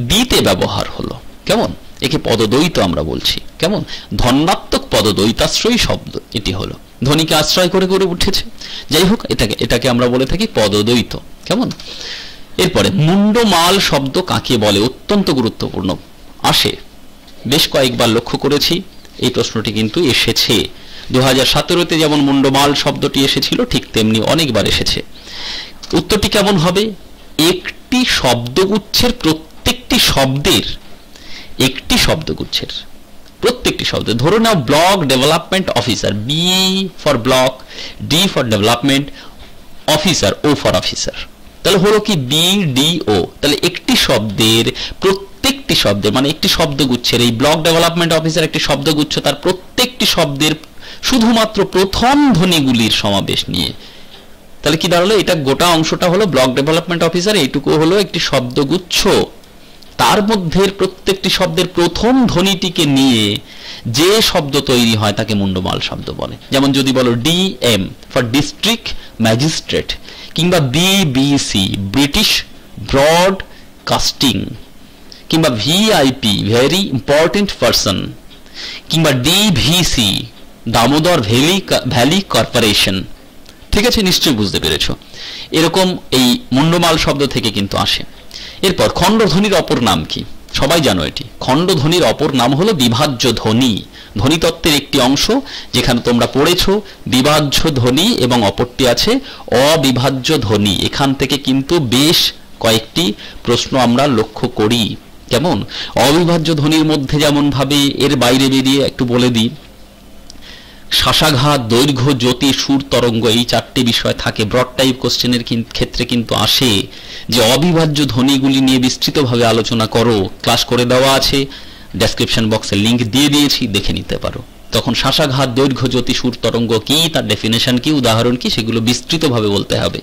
দিতে ব্যবহার হলো। কেমন? একে পদদ্বৈত আমরা বলছি। কেমন? ধন্যাত্মক পদদ্বৈতাশ্রয়ী শব্দ এটি হলো, ধ্বনিকে আশ্রয় করে করে উঠেছে। যাই হোক, এটাকে আমরা বলে থাকি পদদ্বৈত। কেমন? এরপরে মুন্ডমাল শব্দ কাকে বলে? অত্যন্ত গুরুত্বপূর্ণ, আসে, বেশ কয়েকবার লক্ষ্য করেছি এই প্রশ্নটি কিন্তু এসেছে। 2017-তে যেমন মুন্ডমাল শব্দটি এসেছিল, ঠিক তেমনি অনেকবার এসেছে। উত্তরটি কেমন হবে? একটি শব্দগুচ্ছের প্রত্যেকটি শব্দের, একটি শব্দগুচ্ছের প্রত্যেকটি শব্দ। ধরো নাও block development officer, B for block, D for development, officer, O for officer. তাহলে হলো কি? B D O. তাহলে একটি শব্দের প্রত্যেকটি শব্দের, মানে একটি শব্দগুচ্ছের, এই ব্লক ডেভেলপমেন্ট অফিসার একটি শব্দগুচ্ছ, তার প্রত্যেকটি শব্দের শুধুমাত্র প্রথম ধ্বনিগুলির সমাবেশ নিয়ে। তাহলে কি দাঁড়ালো? এটা গোটা অংশটা হলো ব্লক ডেভেলপমেন্ট অফিসার, এইটুকু হলো একটি শব্দগুচ্ছ। তার মধ্যে প্রত্যেকটি শব্দের প্রথম ধ্বনিটিকে নিয়ে যে শব্দ তৈরি হয় তাকে মুন্ডমাল শব্দ বলে। যেমন যদি বলো ডিএম ফর ডিস্ট্রিক্ট ম্যাজিস্ট্রেট, কিংবা বিবিসি ব্রিটিশ ব্রডকাস্টিং, কিংবা ভিআইপি ভেরি ইম্পর্টেন্ট পারসন, কিংবা ডিভিসি দামোদর ভ্যালি কর্পোরেশন। ঠিক আছে, নিশ্চয়ই বুঝতে পেরেছ। এরকম এই মুন্ডমাল শব্দ থেকে কিন্তু আসে। এরপর খণ্ডধ্বনির অপর নাম কি? সবাই জানো এটি। খণ্ডধ্বনির অপর নাম হলো বিভাজ্য ধ্বনি। ধ্বনিতত্ত্বের একটি অংশ যেখানে তোমরা পড়েছো বিভাজ্য ধ্বনি, এবং অপরটি আছে অবিভাজ্য ধ্বনি। এখান থেকে কিন্তু বেশ কয়েকটি প্রশ্ন আমরা লক্ষ্য করি। কেমন? অবিভাজ্য ধ্বনির মধ্যে যেমন ভাবে, এর বাইরে বেরিয়ে একটু বলে দিই, শ্বাসাঘাত, দৈর্ঘ্য, জ্যোতি, সুর, তরঙ্গ, এই চারটি বিষয় থাকে। ব্রড টাইপ কোশ্চেনের ক্ষেত্রে কিন্তু আসে যে অবিভাজ্য ধ্বনিগুলি নিয়ে বিস্তৃতভাবে আলোচনা করো। ক্লাস করে দেওয়া আছে, ডেসক্রিপশন বক্সে লিংক দিয়ে দিয়েছি, দেখে নিতে পারো। তখন শ্বাসাঘাত, দৈর্ঘ্য, জ্যোতি, সুর, তরঙ্গ কি, তার ডেফিনেশন কি, উদাহরণ কি, সেগুলো বিস্তৃতভাবে বলতে হবে।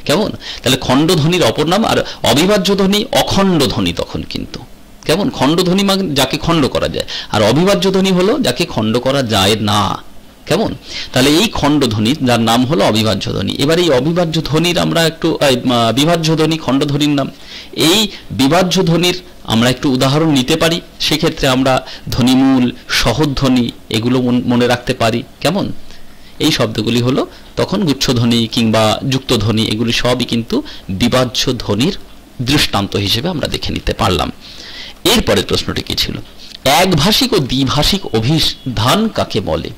কেমন? তাহলে খণ্ডধ্বনির অপর নাম। আর অবিভাজ্য ধ্বনি অখণ্ড ধ্বনি তখন কিন্তু। কেমন? খণ্ডধ্বনি মানে যাকে খণ্ড করা যায়, আর অবিভাজ্য ধ্বনি হলো যাকে খণ্ড করা যায় না। কেমন? তাহলে এই খণ্ডধ্বনি যার নাম হলো অবিভাজ্য ধ্বনি। এবার এই অবিভাজ্য ধ্বনির আমরা একটু, বিভাজ্য ধ্বনি খণ্ডধ্বনির নাম, এই বিভাজ্য ধ্বনির আমরা একটু উদাহরণ নিতে পারি। সেক্ষেত্রে আমরা ধ্বনিমূল, সহধ্বনি এগুলো মনে রাখতে পারি। কেমন? এই শব্দগুলি হলো তখন গুচ্ছধ্বনি কিংবা যুক্তধ্বনি, এগুলি সবই কিন্তু বিভাজ্য ধ্বনির দৃষ্টান্ত হিসেবে আমরা দেখে নিতে পারলাম। এরপরের প্রশ্নটি কি ছিল? একভাষিক ও দ্বিভাষিক অভিধান কাকে বলে?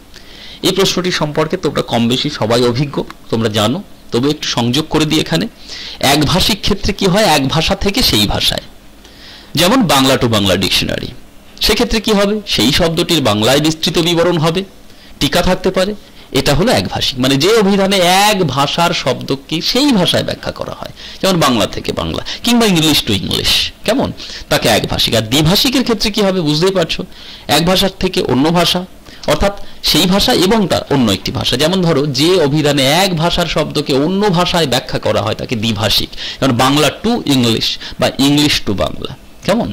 এই প্রশ্নটি সম্পর্কে তোমরা কম বেশি সবাই অভিজ্ঞ, তোমরা জানো, তবে একটু সংযোগ করে দিই এখানে। একভাষিক ক্ষেত্রে কি হয়? এক ভাষা থেকে সেই ভাষায়, যেমন বাংলা টু বাংলা ডিকশনারি। সেক্ষেত্রে কি হবে? সেই শব্দটির বাংলায় বিস্তৃত বিবরণ হবে, টিকা থাকতে পারে। এটা হলো একভাষিক, মানে যে অভিধানে এক ভাষার শব্দকে সেই ভাষায় ব্যাখ্যা করা হয়, যেমন বাংলা থেকে বাংলা কিংবা ইংলিশ টু ইংলিশ। কেমন? তাকে একভাষিক। আর দ্বিভাষিকের ক্ষেত্রে কি হবে? বুঝতেই পারছো, এক ভাষার থেকে অন্য ভাষা, অর্থাৎ সেই ভাষা এবং তার অন্য একটি ভাষা। যেমন ধরো যে অভিধানে এক ভাষার শব্দকে অন্য ভাষায় ব্যাখ্যা করা হয় তাকে দ্বিভাষিক, যেমন বাংলা টু ইংলিশ বা ইংলিশ টু বাংলা। কেমন?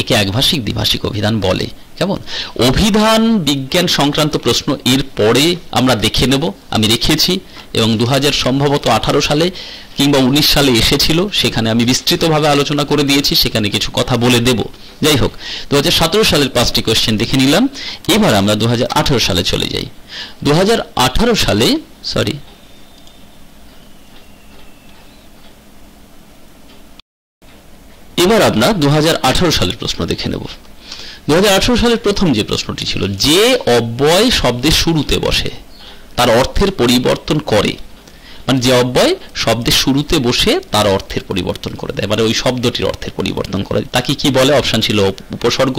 একে একভাষিক দ্বিভাষিক অভিধান বলে। কেমন? অভিধান বিজ্ঞান সংক্রান্ত প্রশ্ন এর পরে আমরা দেখে নেব, আমি রেখেছি, এবং 2000 সম্ভবত 18 সালে কিংবা 19 সালে এসেছিল, সেখানে আমি বিস্তৃতভাবে আলোচনা করে দিয়েছি, সেখানে কিছু কথা বলে দেব। যাই হোক, 2017 সালের 5টি কোয়েশ্চেন দেখে নিলাম। এবার আমরা 2018 সালে চলে যাই। 2018 সালে এবার আমরা 2018 সালের প্রশ্ন দেখে নেব। 2018 সালের প্রথম যে প্রশ্নটি ছিল, যে অব্যয় শব্দের শুরুতে বসে তার অর্থের পরিবর্তন করে, মানে যে অব্যয় শব্দের শুরুতে বসে তার অর্থের পরিবর্তন করে দেয়, মানে ওই শব্দটির অর্থের পরিবর্তন করে, তাকে কি বলে? অপশন ছিল উপসর্গ,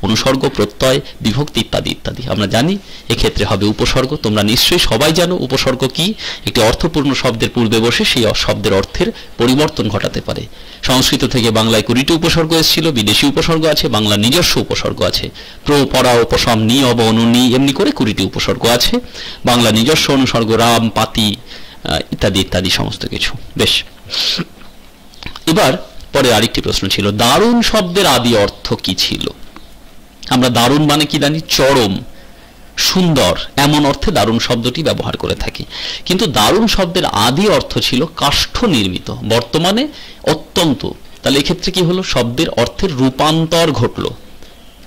অনুসর্গ, প্রত্যয়, বিভক্তি ইত্যাদি ইত্যাদি। আমরা জানি এক্ষেত্রে হবে উপসর্গ। তোমরা নিশ্চয়ই সবাই জানো উপসর্গ কি। একটি অর্থপূর্ণ শব্দের পূর্বে বসে সেই শব্দের অর্থের পরিবর্তন ঘটাতে পারে। সংস্কৃত থেকে বাংলায় 20টি উপসর্গ এসেছিল, বিদেশি উপসর্গ আছে, বাংলা নিজস্ব উপসর্গ আছে, প্র, পরা, উপশম, নি, অব, অনু, নি, এমনি করে 20টি উপসর্গ আছে। বাংলা নিজস্ব অনুসর্গ রাম, পাতি ইত্যাদি ইত্যাদি সমস্ত কিছু। বেশ, এবার পরে আরেকটি প্রশ্ন ছিল, দারুণ শব্দের আদি অর্থ কি ছিল? আমরা দারুণ মানে কি জানি? চরম, সুন্দর, এমন অর্থে দারুণ শব্দটি ব্যবহার করে থাকি। কিন্তু দারুণ শব্দের আদি অর্থ ছিল কাষ্ঠ নির্মিত, বর্তমানে অত্যন্ত। তাহলে এক্ষেত্রে কি হলো? শব্দের অর্থের রূপান্তর ঘটলো।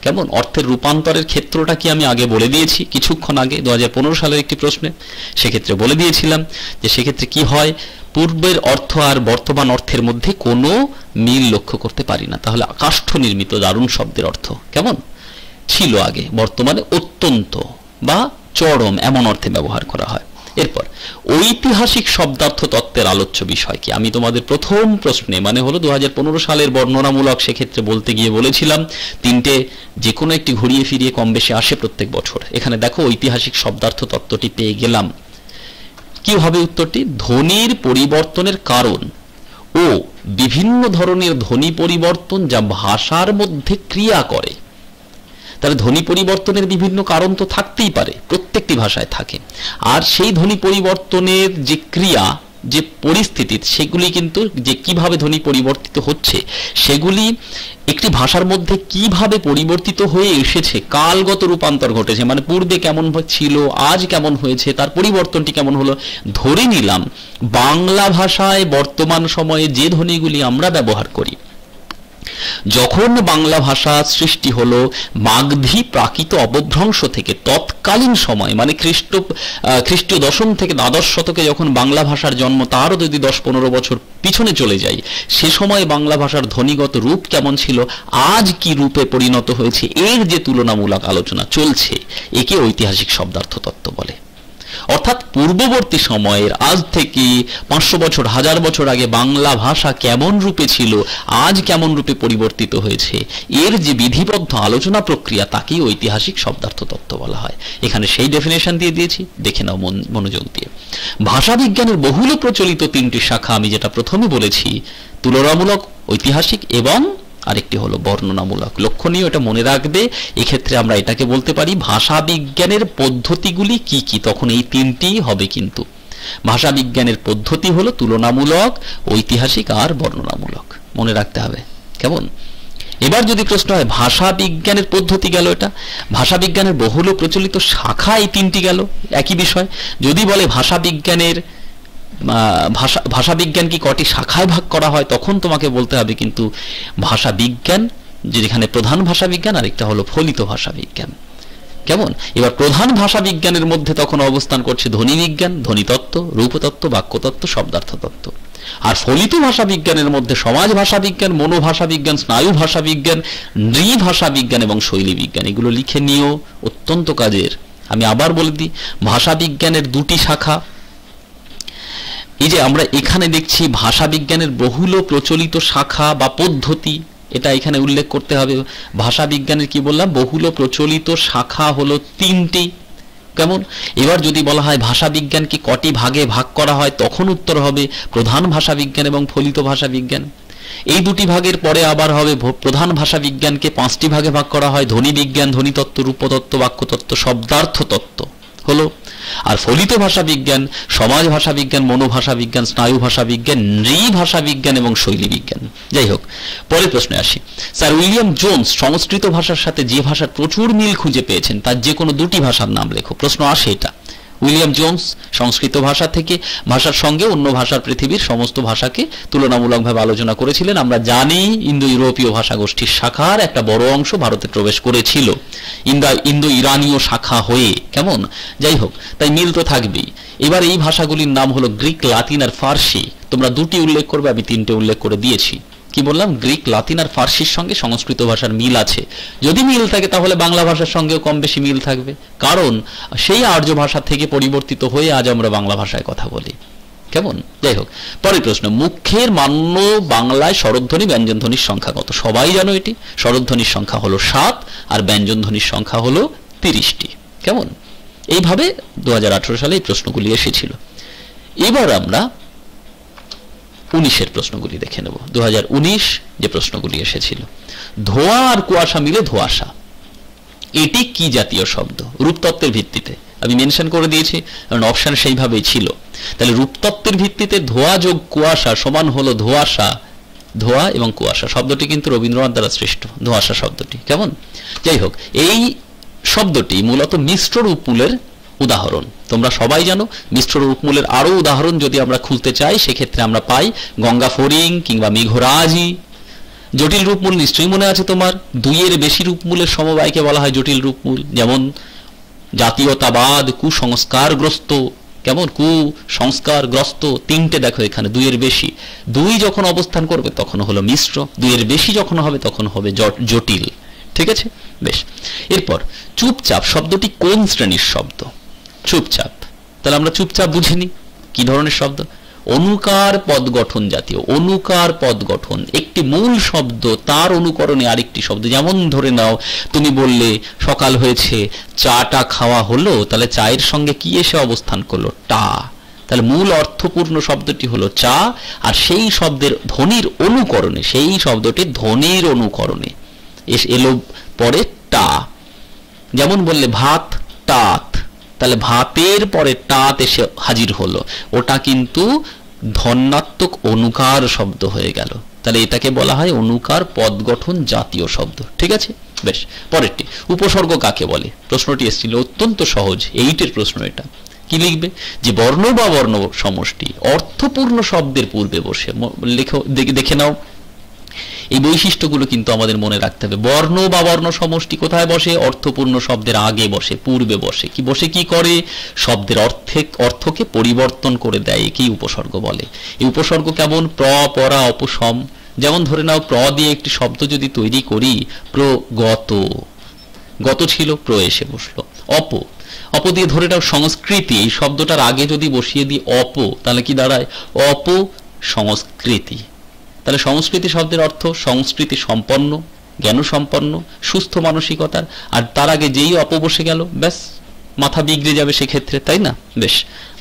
কেমন? অর্থের রূপান্তরের ক্ষেত্রটা কি আমি আগে বলে দিয়েছি কিছুক্ষণ আগে 2015 সালের একটি প্রশ্নে। সেক্ষেত্রে বলে দিয়েছিলাম যে সেক্ষেত্রে কি হয়, পূর্বের অর্থ আর বর্তমান অর্থের মধ্যে কোনো মিল লক্ষ্য করতে পারি না। তাহলে কাষ্ঠ নির্মিত দারুণ শব্দের অর্থ কেমন ছিল আগে, বর্তমানে অত্যন্ত বা চরম এমন অর্থে ব্যবহার করা হয়। এরপর ঐতিহাসিক শব্দার্থ তত্ত্বের আলোচ্য বিষয় কি? আমি তোমাদের প্রথম প্রশ্নে মানে হলো 2015 সালের বর্ণনামূলক, সেক্ষেত্রে বলতে গিয়ে বলেছিলাম তিনটে যে কোনো একটি ঘুরিয়ে ফিরিয়ে কম বেশি আসে প্রত্যেক বছর। এখানে দেখো ঐতিহাসিক শব্দার্থ তত্ত্বটি পেয়ে গেলাম। কি হবে উত্তরটি? ধ্বনির পরিবর্তনের কারণ ও বিভিন্ন ধরনের ধ্বনি পরিবর্তন যা ভাষার মধ্যে ক্রিয়া করে। তাহলে ধ্বনি পরিবর্তনের বিভিন্ন কারণ তো থাকতেই পারে, প্রত্যেকটি ভাষায় থাকে। আর সেই ধ্বনি পরিবর্তনের যে ক্রিয়া, যে পরিস্থিতি, সেগুলি কিন্তু যে কিভাবে ধ্বনি পরিবর্তিত হচ্ছে সেগুলি একটি ভাষার মধ্যে কিভাবে পরিবর্তিত হয়ে এসেছে, কালগত রূপান্তর ঘটেছে, মানে পূর্বে কেমন ছিল আজ কেমন হয়েছে, তার পরিবর্তনটি কেমন হলো। ধরে নিলাম বাংলা ভাষায় বর্তমান সময়ে যে ধ্বনিগুলি আমরা ব্যবহার করি, যখন বাংলা ভাষা সৃষ্টি হলো মাগধী প্রাকৃত অবভ্রংশ থেকে, তৎকালীন সময় মানে খ্রিস্টীয় 10ম থেকে দ্বাদশ শতকে যখন বাংলা ভাষার জন্ম, তারও যদি 10-15 বছর পিছনে চলে যাই, সে সময় বাংলা ভাষার ধ্বনিগত রূপ কেমন ছিল, আজ কি রূপে পরিণত হয়েছে, এর যে তুলনামূলক আলোচনা চলছে, একে ঐতিহাসিক শব্দার্থ তত্ত্ব বলে। অর্থাৎ পূর্ববর্তী সময়ের আজ থেকে 500 বছর, 1000 বছর আগে বাংলা ভাষা কেমন রূপে ছিল, আজ কেমন রূপে পরিবর্তিত হয়েছে, এর যে বিধিবদ্ধ আলোচনা প্রক্রিয়া, তাকেই ঐতিহাসিক শব্দার্থ তত্ত্ব বলা হয়। এখানে সেই ডেফিনেশন দিয়ে দিয়েছি, দেখে নাও মনোযোগ দিয়ে। ভাষা বিজ্ঞানের বহুল প্রচলিত 3টি শাখা, আমি যেটা প্রথমে বলেছি, তুলনামূলক, ঐতিহাসিক এবং আরেকটি হলো বর্ণনামূলক। লক্ষণীয়, এটা মনে রাখবে। এক্ষেত্রে আমরা এটাকে বলতে পারি ভাষা বিজ্ঞানের পদ্ধতিগুলি কি কি, তখন এই 3টি হবে। কিন্তু ভাষা বিজ্ঞানের পদ্ধতি হলো তুলনামূলক, ঐতিহাসিক আর বর্ণনামূলক, মনে রাখতে হবে। কেমন? এবার যদি প্রশ্ন হয় ভাষা বিজ্ঞানের পদ্ধতি গেল, এটা ভাষা বিজ্ঞানের বহুল প্রচলিত শাখা, এই 3টি গেল, একই বিষয়। যদি বলে ভাষা বিজ্ঞান কি কটি শাখায় ভাগ করা হয়, তখন তোমাকে বলতে হবে কিন্তু ভাষা বিজ্ঞান, যেখানে প্রধান ভাষা বিজ্ঞান আর একটা হলো ফলিত ভাষা বিজ্ঞান। কেমন? এবার প্রধান ভাষা বিজ্ঞানের মধ্যে তখন অবস্থান করছে ধ্বনি বিজ্ঞান, ধ্বনিতত্ত্ব, রূপতত্ত্ব, বাক্যতত্ত্ব, শব্দার্থ তত্ত্ব। আর ফলিত ভাষা বিজ্ঞানের মধ্যে সমাজ ভাষা বিজ্ঞান, মনোভাষা বিজ্ঞান, স্নায়ু ভাষা বিজ্ঞান, নৃভাষা বিজ্ঞান এবং শৈলী বিজ্ঞান। এগুলো লিখে নিও, অত্যন্ত কাজের। আমি আবার বলে দিই, ভাষা বিজ্ঞানের 2টি শাখা। এই যে আমরা এখানে দেখছি ভাষা বিজ্ঞানের বহুল প্রচলিত শাখা বা পদ্ধতি, এটা এখানে উল্লেখ করতে হবে। ভাষা বিজ্ঞানের কি বললাম, বহুল প্রচলিত শাখা হলো 3টি। কেমন? এবার যদি বলা হয় ভাষা বিজ্ঞানকে কটি ভাগে ভাগ করা হয়, তখন উত্তর হবে প্রধান ভাষা বিজ্ঞান এবং ফলিত ভাষা বিজ্ঞান। এই 2টি ভাগের পরে আবার হবে প্রধান ভাষা বিজ্ঞানকে 5টি ভাগে ভাগ করা হয়, ধ্বনি বিজ্ঞান, ধ্বনিতত্ত্ব, রূপতত্ত্ব, বাক্যতত্ত্ব, শব্দার্থ তত্ত্ব। হলো। আর ফলিত ভাষা বিজ্ঞান, সমাজ ভাষা বিজ্ঞান, মনোভাষা বিজ্ঞান, স্নায়ু ভাষা বিজ্ঞান, নৃভাষা বিজ্ঞান এবং শৈলী বিজ্ঞান। যাই হোক, পরের প্রশ্নে আসি। স্যার উইলিয়াম জোন্স সংস্কৃত ভাষার সাথে যে ভাষার প্রচুর মিল খুঁজে পেয়েছেন তার যে কোনো দুটি ভাষার নাম লেখো। প্রশ্ন আসে এটা। উইলিয়াম জোন্স সংস্কৃত ভাষা থেকে ভাষার সঙ্গে অন্য ভাষার পৃথিবীর সমস্ত ভাষাকে তুলনামূলকভাবে আলোচনা করেছিলেন। আমরা জানি ইন্দো ইউরোপীয় ভাষা গোষ্ঠীর শাখার একটা বড় অংশ ভারতে প্রবেশ করেছিল ইন্দো ইরানীয় শাখা হয়ে, কেমন? যাই হোক, তাই মিল তো থাকবেই। এবার এই ভাষাগুলির নাম হলো গ্রিক, লাতিন আর ফার্সি। তোমরা দুটি উল্লেখ করবে, আমি তিনটে উল্লেখ করে দিয়েছি। কি বললাম? গ্রিক, লাতিন আর ফার্সির সঙ্গে সংস্কৃত ভাষার মিল আছে। যদি মিল থাকে তাহলে বাংলা ভাষার সঙ্গেও কম বেশি মিল থাকবে, কারণ সেই আর্য ভাষা থেকে পরিবর্তিত হয়ে আজ আমরা বাংলা ভাষায় কথা বলি, কেমন? যাই হোক, পরের প্রশ্ন। মুখের মান্য বাংলায় স্বরধ্বনি ব্যঞ্জনধ্বনির সংখ্যা কত? সবাই জানো এটি। স্বরধ্বনির সংখ্যা হলো 7 আর ব্যঞ্জনধ্বনির সংখ্যা হলো 30টি, কেমন? এইভাবে 2018 সালে এই প্রশ্নগুলি এসেছিল। এবার আমরা 19-এর প্রশ্নগুলি দেখে নেব। 2019 যে প্রশ্নগুলি এসেছিল। ধোঁয়া আর কুয়াশা মিলে ধোঁয়াশা, এটি কি জাতীয় শব্দ? রূপতত্ত্বের ভিত্তিতে আমি মেনশন করে দিয়েছি, কারণ অপশন সেইভাবেই ছিল। তাহলে রূপতত্ত্বের ভিত্তিতে ধোঁয়া যোগ কুয়াশা সমান হলো ধোঁয়াশা। ধোঁয়া এবং কুয়াশা শব্দটি কিন্তু রবীন্দ্রনাথ দ্বারা সৃষ্ট, ধোঁয়াশা শব্দটি, কেমন? যাই হোক, এই শব্দটি মূলত মিশ্র রূপমূলের উদাহরণ। তোমরা সবাই জানো মিশ্র রূপমূলের আরো উদাহরণ যদি আমরা খুলতে চাই সেক্ষেত্রে আমরা পাই গঙ্গা ফড়িং কিংবা মেঘরাজি। জটিল রূপমূল নিশ্চয়ই মনে আছে তোমার। 2-এর বেশি রূপমূলের সমবায়কে বলা হয় জটিল রূপমূল, যেমন জাতীয়তাবাদ, কুসংস্কারগ্রস্ত, কেমন? কুসংস্কারগ্রস্ত, 3টে দেখো এখানে, 2-এর বেশি। 2 যখন অবস্থান করবে তখন হলো মিশ্র, 2-এর বেশি যখন হবে তখন হবে জটিল, ঠিক আছে? বেশ, এরপর চুপচাপ শব্দটি কোন শ্রেণীর শব্দ? চুপচাপ, তাহলে আমরা চুপচাপ বুঝিনি কি ধরনের শব্দ? অনুকার পদ গঠন জাতীয়। অনুকার পদ গঠন, একটি মূল শব্দ তার অনুকরণে আরেকটি শব্দ। যেমন ধরে নাও তুমি বললে সকাল হয়েছে, চাটা খাওয়া হলো, তাহলে চায়ের সঙ্গে কি এসে অবস্থান করলো? টা। তাহলে মূল অর্থপূর্ণ শব্দটি হলো চা, আর সেই শব্দের ধ্বনির অনুকরণে, সেই শব্দটি ধ্বনির অনুকরণে এলো পরে টা। যেমন বললে ভাত টাত, তাহলে ভাতের পরে টাত এসে হাজির হলো, ওটা কিন্তু ধন্যাত্মক অনুকার শব্দ হয়ে গেল। তাহলে এটাকে বলা হয় অনুকার পদ গঠন জাতীয় শব্দ, ঠিক আছে? বেশ, পরেরটি উপসর্গ কাকে বলে? প্রশ্নটি এসেছিল, অত্যন্ত সহজ, 8-এর প্রশ্ন এটা। কি লিখবে? যে বর্ণ বা বর্ণ সমষ্টি অর্থপূর্ণ শব্দের পূর্বে বসে। লেখো, দেখে নাও এই বৈশিষ্ট্যগুলো কিন্তু আমাদের মনে রাখতে হবে। বর্ণ বা বর্ণ সমষ্টি কোথায় বসে? অর্থপূর্ণ শব্দের আগে বসে, পূর্বে বসে। কি বসে? কি করে? শব্দের অর্থকে পরিবর্তন করে দেয়, একেই উপসর্গ বলে। এই উপসর্গ কেমন? প্র, পরা, অপসম। যেমন ধরে নাও প্র দিয়ে একটি শব্দ যদি তৈরি করি, প্রগত, গত ছিল, প্র এসে বসলো। অপ, অপ দিয়ে ধরে নাও সংস্কৃতি, এই শব্দটার আগে যদি বসিয়ে দিই অপ, তাহলে কি দাঁড়ায়? অপ সংস্কৃতি। তাহলে সংস্কৃতি শব্দের অর্থ সংস্কৃতি সম্পন্ন, জ্ঞান সম্পন্ন, সুস্থ মানসিকতার। আর তার আগে যেই অপ বসে গেল, ব্যাস মাথা বিগড়ে যাবে সেক্ষেত্রে, তাই না? বেশ,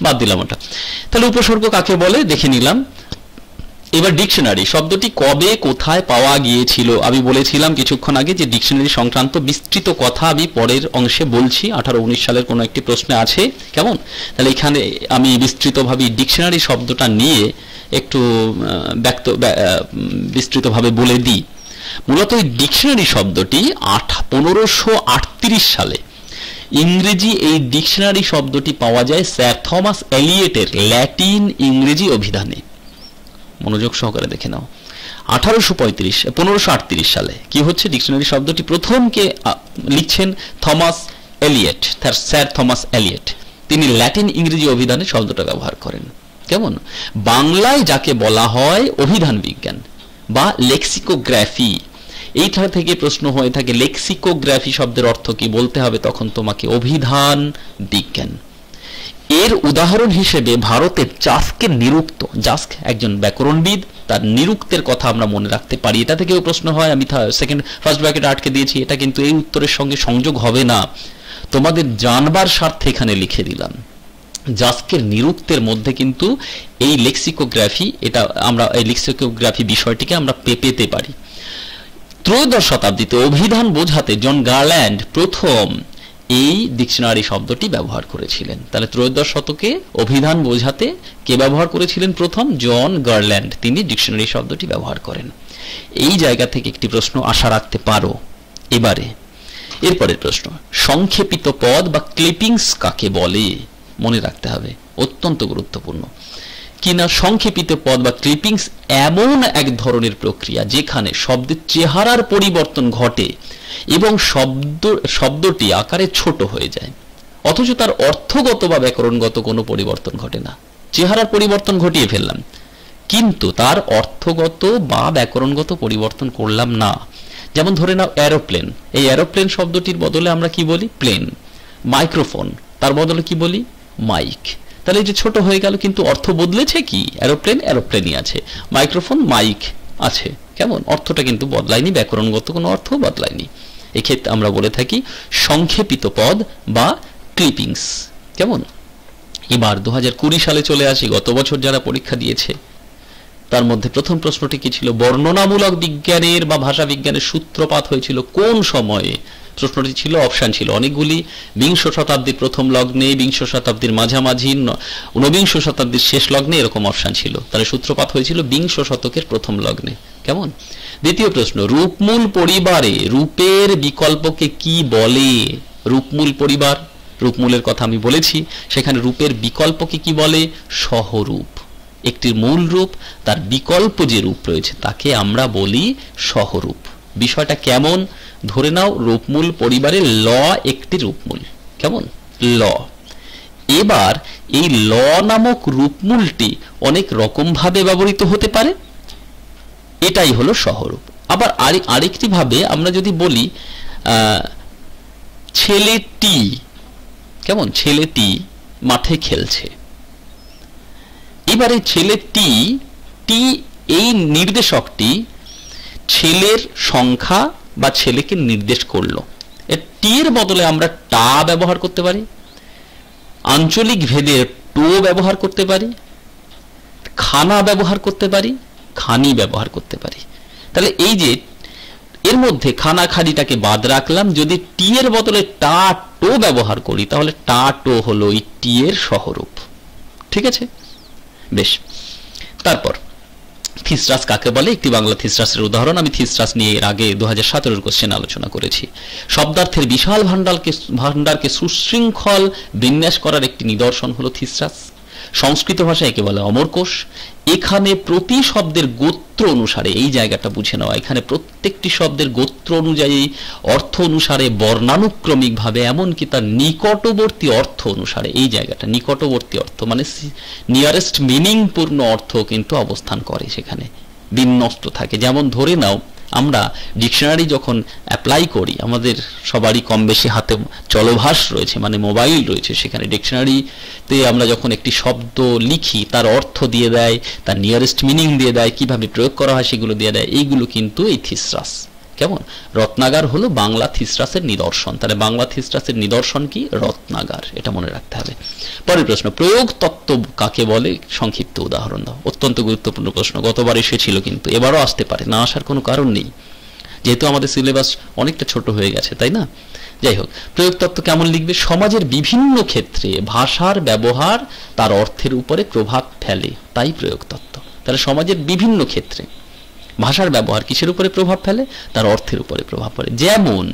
বাদ দিলাম ওটা। তাহলে উপসর্গ কাকে বলে দেখে নিলাম। এবার ডিকশনারি শব্দটি কবে কোথায় পাওয়া গিয়েছিল? আমি বলেছিলাম কিছুক্ষণ আগে যে ডিকশনারি সংক্রান্ত বিস্তৃত কথা আমি পরের অংশে বলছি। 18-19 সালের কোনো একটি প্রশ্নে আছে, কেমন? তাহলে এখানে আমি বিস্তৃতভাবে ডিকশনারি শব্দটা নিয়ে একটু বিস্তৃতভাবে বলে দিই। মূলত এই ডিকশনারি শব্দটি 1538 সালে ইংরেজি এই ডিকশনারি শব্দটি পাওয়া যায় স্যার থমাস এলিয়টের ল্যাটিন ইংরেজি অভিধানে। মনোযোগ সহকারে দেখে নাও। 1538 সালে কি হচ্ছে? ডিকশনারি শব্দটি প্রথম কে লিখছেন? Thomas Elyot, sir Thomas Elyot. তিনি ল্যাটিন ইংরেজি অভিধানে শব্দটা ব্যবহার করেন, কেমন? বাংলায় যাকে বলা হয় অভিধান বিজ্ঞান বা লেক্সিকোগ্রাফি। এইটা থেকে প্রশ্ন হয়ে থাকে লেক্সিকোগ্রাফি শব্দের অর্থ কি? বলতে হবে তখন তোমাকে অভিধান বিজ্ঞান। এর উদাহরণ হিসেবে ভারতের জাস্কের নিরুক্ত, জাস্ক একজন ব্যাকরণবিদ, তার নিরুক্তের কথা আমরা মনে রাখতে পারি। এটা থেকেও প্রশ্ন হয়, আমি ফার্স্ট ব্র্যাকেট আটকে দিয়েছি, এটা কিন্তু এই উত্তরের সঙ্গে সংযোগ হবে না, তোমাদের জানবার স্বার্থে এখানে লিখে দিলাম। জাস্কের নিরুক্তের মধ্যে কিন্তু এই লেক্সিকোগ্রাফি, এটা আমরা এই লেক্সিকোগ্রাফি বিষয়টিকে আমরা পেতে পারি। 13শ শতাব্দীতে অভিধান বোঝাতে জন গারল্যান্ড প্রথম এই ডিকশনারি শব্দটি ব্যবহার করেছিলেন। তাহলে ত্রয়োদশ শতকে অভিধান বোঝাতে কে ব্যবহার করেছিলেন প্রথম? জন গারল্যান্ড, তিনি ডিকশনারি শব্দটি ব্যবহার করেন। এই জায়গা থেকে একটি প্রশ্ন আশা রাখতে পারো। এবারে এরপরের প্রশ্ন, সংক্ষেপিত পদ বা ক্লিপিংস কাকে বলে? মনে রাখতে হবে, অত্যন্ত গুরুত্বপূর্ণ। কিনা সংক্ষেপিত পদ বা ক্লিপিংস এমন এক ধরনের প্রক্রিয়া যেখানে শব্দের চেহারার পরিবর্তন ঘটে এবং শব্দটি আকারে ছোট হয়ে যায়, অথচ তার অর্থগত বা ব্যাকরণগত কোনো পরিবর্তন ঘটে না। চেহারার পরিবর্তন ঘটিয়ে ফেললাম, কিন্তু তার অর্থগত বা ব্যাকরণগত পরিবর্তন করলাম না। যেমন ধরে নাও এরোপ্লেন, এই এরোপ্লেন শব্দটির বদলে আমরা কি বলি? প্লেন। মাইক্রোফোন, তার বদলে কি বলি? মাইক। তাহলে এই যে ছোট হয়ে গেল, কিন্তু অর্থ বদলেছে কি? এরোপ্লেন এরোপ্লেনই আছে, মাইক্রোফোন মাইক আছে, কেমন? অর্থটা কিন্তু বদলায়নি, ব্যাকরণগত কোনো অর্থ বদলায়নি। এক্ষেত্রে আমরা বলে থাকি সংক্ষেপিত পদ বা ক্লিপিংস। কেমন? এবার 2020 সালে চলে আসি। গত বছর যারা পরীক্ষা দিয়েছে তার মধ্যে প্রথম প্রশ্নটি কি ছিল? বর্ণনামূলক বিজ্ঞানের বা ভাষা বিজ্ঞানের সূত্রপাত হয়েছিল কোন সময়ে? প্রশ্নটি ছিল, অপশন ছিল অনেকগুলি। বিংশ শতাব্দীর প্রথম লগ্নে, বিংশ শতাব্দীর মাঝামাঝি, ঊনবিংশ শতাব্দীর শেষ লগ্নে, এরকম অপশন ছিল। তাহলে সূত্রপাত হয়েছিল বিংশ শতকের প্রথম লগ্নে। কেমন? দ্বিতীয় প্রশ্ন, রূপমূল পরিবারে রূপের বিকল্পকে কি বলে? রূপমূল পরিবার, রূপমূলের কথা আমি বলেছি, সেখানে রূপের বিকল্পকে কি বলে? সহরূপ। একটি মূল রূপ, তার বিকল্প যে রূপ রয়েছে তাকে আমরা বলি সহরূপ। বিষয়টা কেমন? ধরে নাও রূপমূল পরিবারে ল একটি রূপমূল। কেমন? ল। এবার এই ল নামক রূপমূলটি অনেক রকম ভাবে ব্যবহৃত হতে পারে, এটাই হলো সহরূপ। আবার আরেকটি ভাবে আমরা যদি বলি ছেলেটি, কেমন? ছেলেটি মাঠে খেলছে। এবারে ছেলেটি, টি এই নির্দেশকটি ছেলের সংখ্যা বা ছেলেকে নির্দেশ করলো। টি এর বদলে আমরা টা ব্যবহার করতে পারি, আঞ্চলিক ভেদে টো ব্যবহার করতে পারি, খানা ব্যবহার করতে পারি, খানি ব্যবহার করতে পারি। তাহলে এই যে এর মধ্যে খানা খানিটাকে বাদ রাখলাম, যদি টি এর বদলে টা টো ব্যবহার করি তাহলে টা টো হলো এই টি এর সহরূপ। ঠিক আছে, বেশ। তারপর থিসরাস কাকে বলে? একটি বাংলা থিসরাসের উদাহরণ। আমি থিসরাস নিয়ে এর আগে 2017 কোশ্চেন আলোচনা করেছি। শব্দার্থের বিশাল ভান্ডারকে সুশৃঙ্খল বিন্যাস করার একটি নিদর্শন হলো থিসরাস। সংস্কৃত ভাষায় একে বলে অমরকোষ। এখানে প্রতি শব্দের গোত্র অনুসারে, এই জায়গাটা বুঝে নেওয়া, এখানে প্রত্যেকটি শব্দের গোত্র অনুযায়ী, অর্থ অনুসারে, বর্ণানুক্রমিক ভাবে, এমনকি তার নিকটবর্তী অর্থ অনুসারে, এই জায়গাটা নিকটবর্তী অর্থ মানে নিয়ারেস্ট মিনিং পূর্ণ অর্থ কিন্তু অবস্থান করে, সেখানে বিন্যস্ত থাকে। যেমন ধরে নাও আমরা ডিকশনারি যখন অ্যাপ্লাই করি, আমাদের সবারই কম বেশি হাতে চলভাস রয়েছে, মানে মোবাইল রয়েছে, সেখানে ডিকশনারিতে আমরা যখন একটি শব্দ লিখি তার অর্থ দিয়ে দেয়, তার নিয়ারেস্ট মিনিং দিয়ে দেয়, কিভাবে প্রয়োগ করা হয় সেগুলো দিয়ে দেয়। এইগুলো কিন্তু এই থিসরাস। কেমন? রত্নাগার হলো বাংলা থিসরাসের নিদর্শন। তাহলে বাংলা থিসরাসের নিদর্শন কি? রত্নাগার। এটা মনে রাখতে হবে। পরের প্রশ্ন, প্রয়োগ তত্ত্ব কাকে বলে? সংক্ষিপ্ত উদাহরণ দাও। অত্যন্ত গুরুত্বপূর্ণ প্রশ্ন, গতবার এসেছিল কিন্তু এবারও আসতে পারে, না আসার কোনো কারণ নেই, যেহেতু আমাদের সিলেবাস অনেকটা ছোট হয়ে গেছে, তাই না? যাই হোক, প্রয়োগ তত্ত্ব কেমন লিখবে? সমাজের বিভিন্ন ক্ষেত্রে ভাষার ব্যবহার তার অর্থের উপরে প্রভাব ফেলে, তাই প্রয়োগ তত্ত্ব। তাহলে সমাজের বিভিন্ন ক্ষেত্রে ভাষার ব্যবহার কিসের উপরে প্রভাব ফেলে? তার অর্থের উপরে প্রভাব পড়ে। যেমন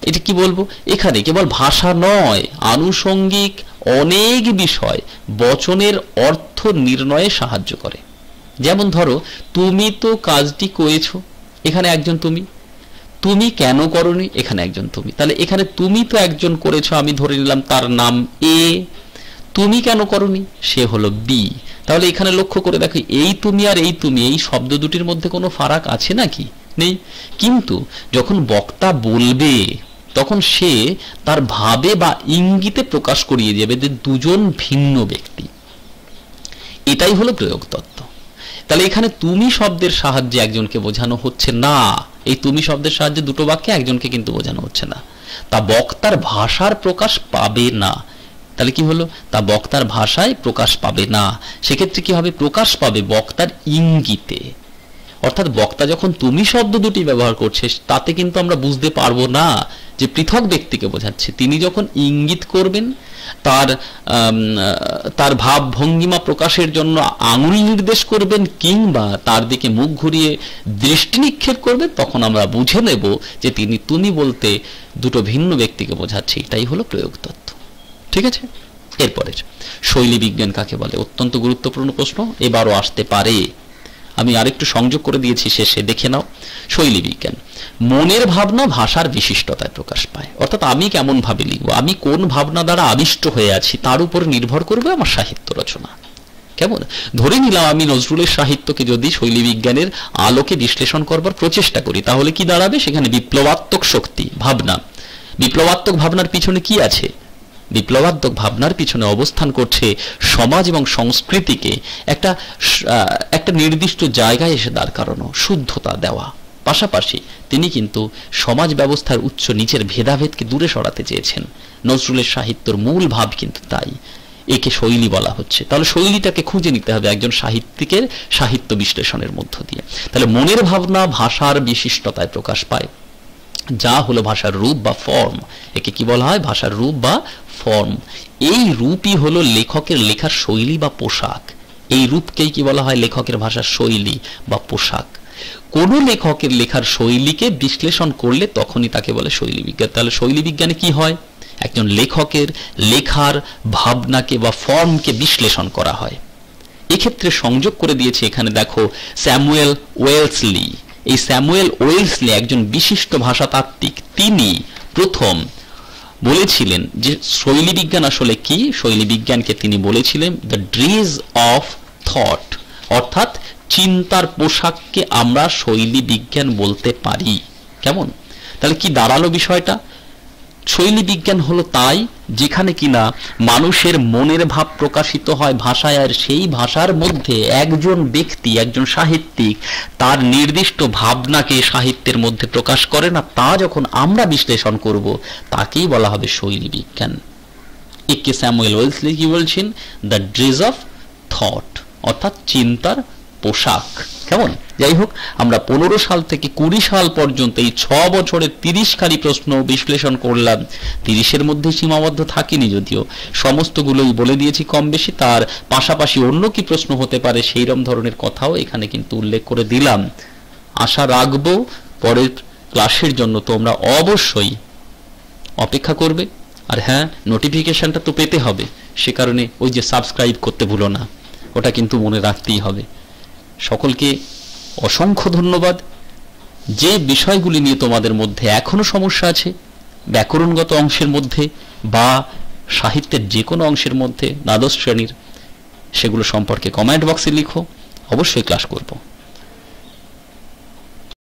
এটা কি বলবো, এখানে কেবল ভাষা নয়, আনুষঙ্গিক অনেক বিষয় বচনের অর্থ নির্ণয়ে সাহায্য করে। যেমন ধরো, তুমি তো কাজটি করেছো, এখানে একজন তুমি। তুমি কেন করনি, এখানে একজন তুমি। তাহলে এখানে তুমি তো একজন করেছো, আমি ধরে নিলাম তার নাম এ। তুমি কেন করনি, সে হলো বি। তাহলে এখানে লক্ষ্য করে দেখো, এই তুমি আর এই তুমি, এই শব্দ দুটির মধ্যে কোনো ফারাক আছে নাকি? নেই। কিন্তু যখন বক্তা বলবে তখন সে তার ভাবে বা ইঙ্গিতে প্রকাশ করিয়ে যাবে যে দুজন ভিন্ন ব্যক্তি। এটাই হলো প্রয়োগ তত্ত্ব। তাহলে এখানে তুমি শব্দের সাহায্যে একজনকে বোঝানো হচ্ছে না, এই তুমি শব্দের সাহায্যে দুটো বাক্যে একজনকে কিন্তু বোঝানো হচ্ছে না, তা বক্তার ভাষার প্রকাশ পাবে না। তাহলে কি হলো, তা বক্তার ভাষায় প্রকাশ পাবে না। সেক্ষেত্রে কি হবে, প্রকাশ পাবে বক্তার ইঙ্গিতে। অর্থাৎ বক্তা যখন তুমি শব্দ দুটি ব্যবহার করছে তাতে কিন্তু আমরা বুঝতে পারবো না যে পৃথক ব্যক্তিকে বোঝাচ্ছে। তিনি যখন ইঙ্গিত করবেন, তার ভাব ভঙ্গিমা প্রকাশের জন্য আঙুল নির্দেশ করবেন কিংবা তার দিকে মুখ ঘুরিয়ে দৃষ্টি নিক্ষেপ করবেন, তখন আমরা বুঝে নেব যে তিনি তুমি বলতে দুটো ভিন্ন ব্যক্তিকে বোঝাচ্ছে। এটাই হলো প্রয়োগ তত্ত্ব। ঠিক আছে, এরপরে শৈলী বিজ্ঞান কাকে বলে? অত্যন্ত গুরুত্বপূর্ণ প্রশ্ন, এবারও আসতে পারে। আমি আরেকটু সংযোগ করে দিয়েছি শেষে, দেখে নাও। শৈলী বিজ্ঞান মনের ভাবনা ভাষার বিশিষ্টতায় প্রকাশ পায়। অর্থাৎ আমি কেমন ভাবে লিখবো, আমি কোন ভাবনা দ্বারা আবিষ্ট হয়ে আছি তার উপর নির্ভর করবে আমার সাহিত্য রচনা। কেমন? ধরে নিলাম আমি নজরুলের সাহিত্যকে যদি শৈলী বিজ্ঞানের আলোকে বিশ্লেষণ করবার প্রচেষ্টা করি, তাহলে কি দাঁড়াবে? সেখানে বিপ্লবাত্মক শক্তি ভাবনা। বিপ্লবাত্মক ভাবনার পিছনে কি আছে? বিপ্লবাত্মক ভাবনার পিছনে অবস্থান করছে সমাজ এবং সংস্কৃতিকে একটা নির্দিষ্ট জায়গায় এসে দাঁড় করানো, শুদ্ধতা দেওয়া। পাশাপাশি তিনি কিন্তু সমাজ ব্যবস্থার উচ্চ নিচের ভেদাভেদকে দূরে সরাতে চেয়েছেন। নজরুলের সাহিত্যর মূল ভাব কিন্তু তাই। একে শৈলী বলা হচ্ছে। তাহলে শৈলীটাকে খুঁজে নিতে হবে একজন সাহিত্যিকের সাহিত্য বিশ্লেষণের মধ্য দিয়ে। তাহলে মনের ভাবনা ভাষার বিশিষ্টতায় প্রকাশ পায়, যা হলো ভাষার রূপ বা ফর্ম। একে কি বলা হয়? ভাষার রূপ বা ফর্ম। এই রূপই হলো লেখকের লেখার শৈলী বা পোশাক। এই রূপকেই কি বলা হয়? লেখকের ভাষার শৈলী বা পোশাক। কোন লেখকের লেখার শৈলীকে বিশ্লেষণ করলে তখনই তাকে বলে শৈলী বিজ্ঞান। তাহলে শৈলী বিজ্ঞানে কি হয়? একজন লেখকের লেখার ভাবনাকে বা ফর্মকে বিশ্লেষণ করা হয়। এক্ষেত্রে সংযোগ করে দিয়েছে এখানে, দেখো, স্যামুয়েল ওয়েলসলি। এই স্যামুয়েল ওয়েলসলি একজন বিশিষ্ট ভাষাতাত্ত্বিক। তিনি প্রথম বলেছিলেন যে শৈলী বিজ্ঞান আসলে কি। শৈলী বিজ্ঞানকে তিনি বলেছিলেন দ্য ড্রেস অফ থট, অর্থাৎ চিন্তার পোশাককে আমরা শৈলী বিজ্ঞান বলতে পারি। কেমন? তাহলে কি দাঁড়ালো বিষয়টা? শৈলী বিজ্ঞান হলো তাই যেখানে কিনা মানুষের মনের ভাব প্রকাশিত হয় ভাষায়, আর সেই ভাষার মধ্যে একজন ব্যক্তি, একজন সাহিত্যিক তার নির্দিষ্ট ভাবনাকে সাহিত্যের মধ্যে প্রকাশ করে না, তা যখন আমরা বিশ্লেষণ করব তাকেই বলা হবে শৈলী বিজ্ঞান। একে স্যামুয়েল ওয়েলসলি কি বলছেন? দ্য ড্রেস অফ থট, অর্থাৎ চিন্তার পোশাক। কেমন? যাই হোক, আমরা 15 সাল থেকে 20 সাল পর্যন্ত এই 6 বছরের 30 খানি প্রশ্ন বিশ্লেষণ করলাম। 30-এর মধ্যে সীমাবদ্ধ থাকিনি, যদিও সমস্তগুলোই বলে দিয়েছি কম বেশি। তার পাশাপাশি অন্য কি প্রশ্ন হতে পারে সেইরকম ধরনের কথাও এখানে কিন্তু উল্লেখ করে দিলাম। আশা রাখবো পরের ক্লাসের জন্য তোমরা অবশ্যই অপেক্ষা করবে। আর হ্যাঁ, নোটিফিকেশনটা তো পেতে হবে, সে কারণে ওই যে সাবস্ক্রাইব করতে ভুলো না, ওটা কিন্তু মনে রাখতেই হবে। সকলকে অসংখ্য ধন্যবাদ। যে বিষয়গুলি নিয়ে তোমাদের মধ্যে এখনো সমস্যা আছে ব্যাকরণগত অংশের মধ্যে বা সাহিত্যের যে কোনো অংশের মধ্যে দ্বাদশ শ্রেণীর, সেগুলো সম্পর্কে কমেন্ট বক্সে লিখো, অবশ্যই ক্লাস করব।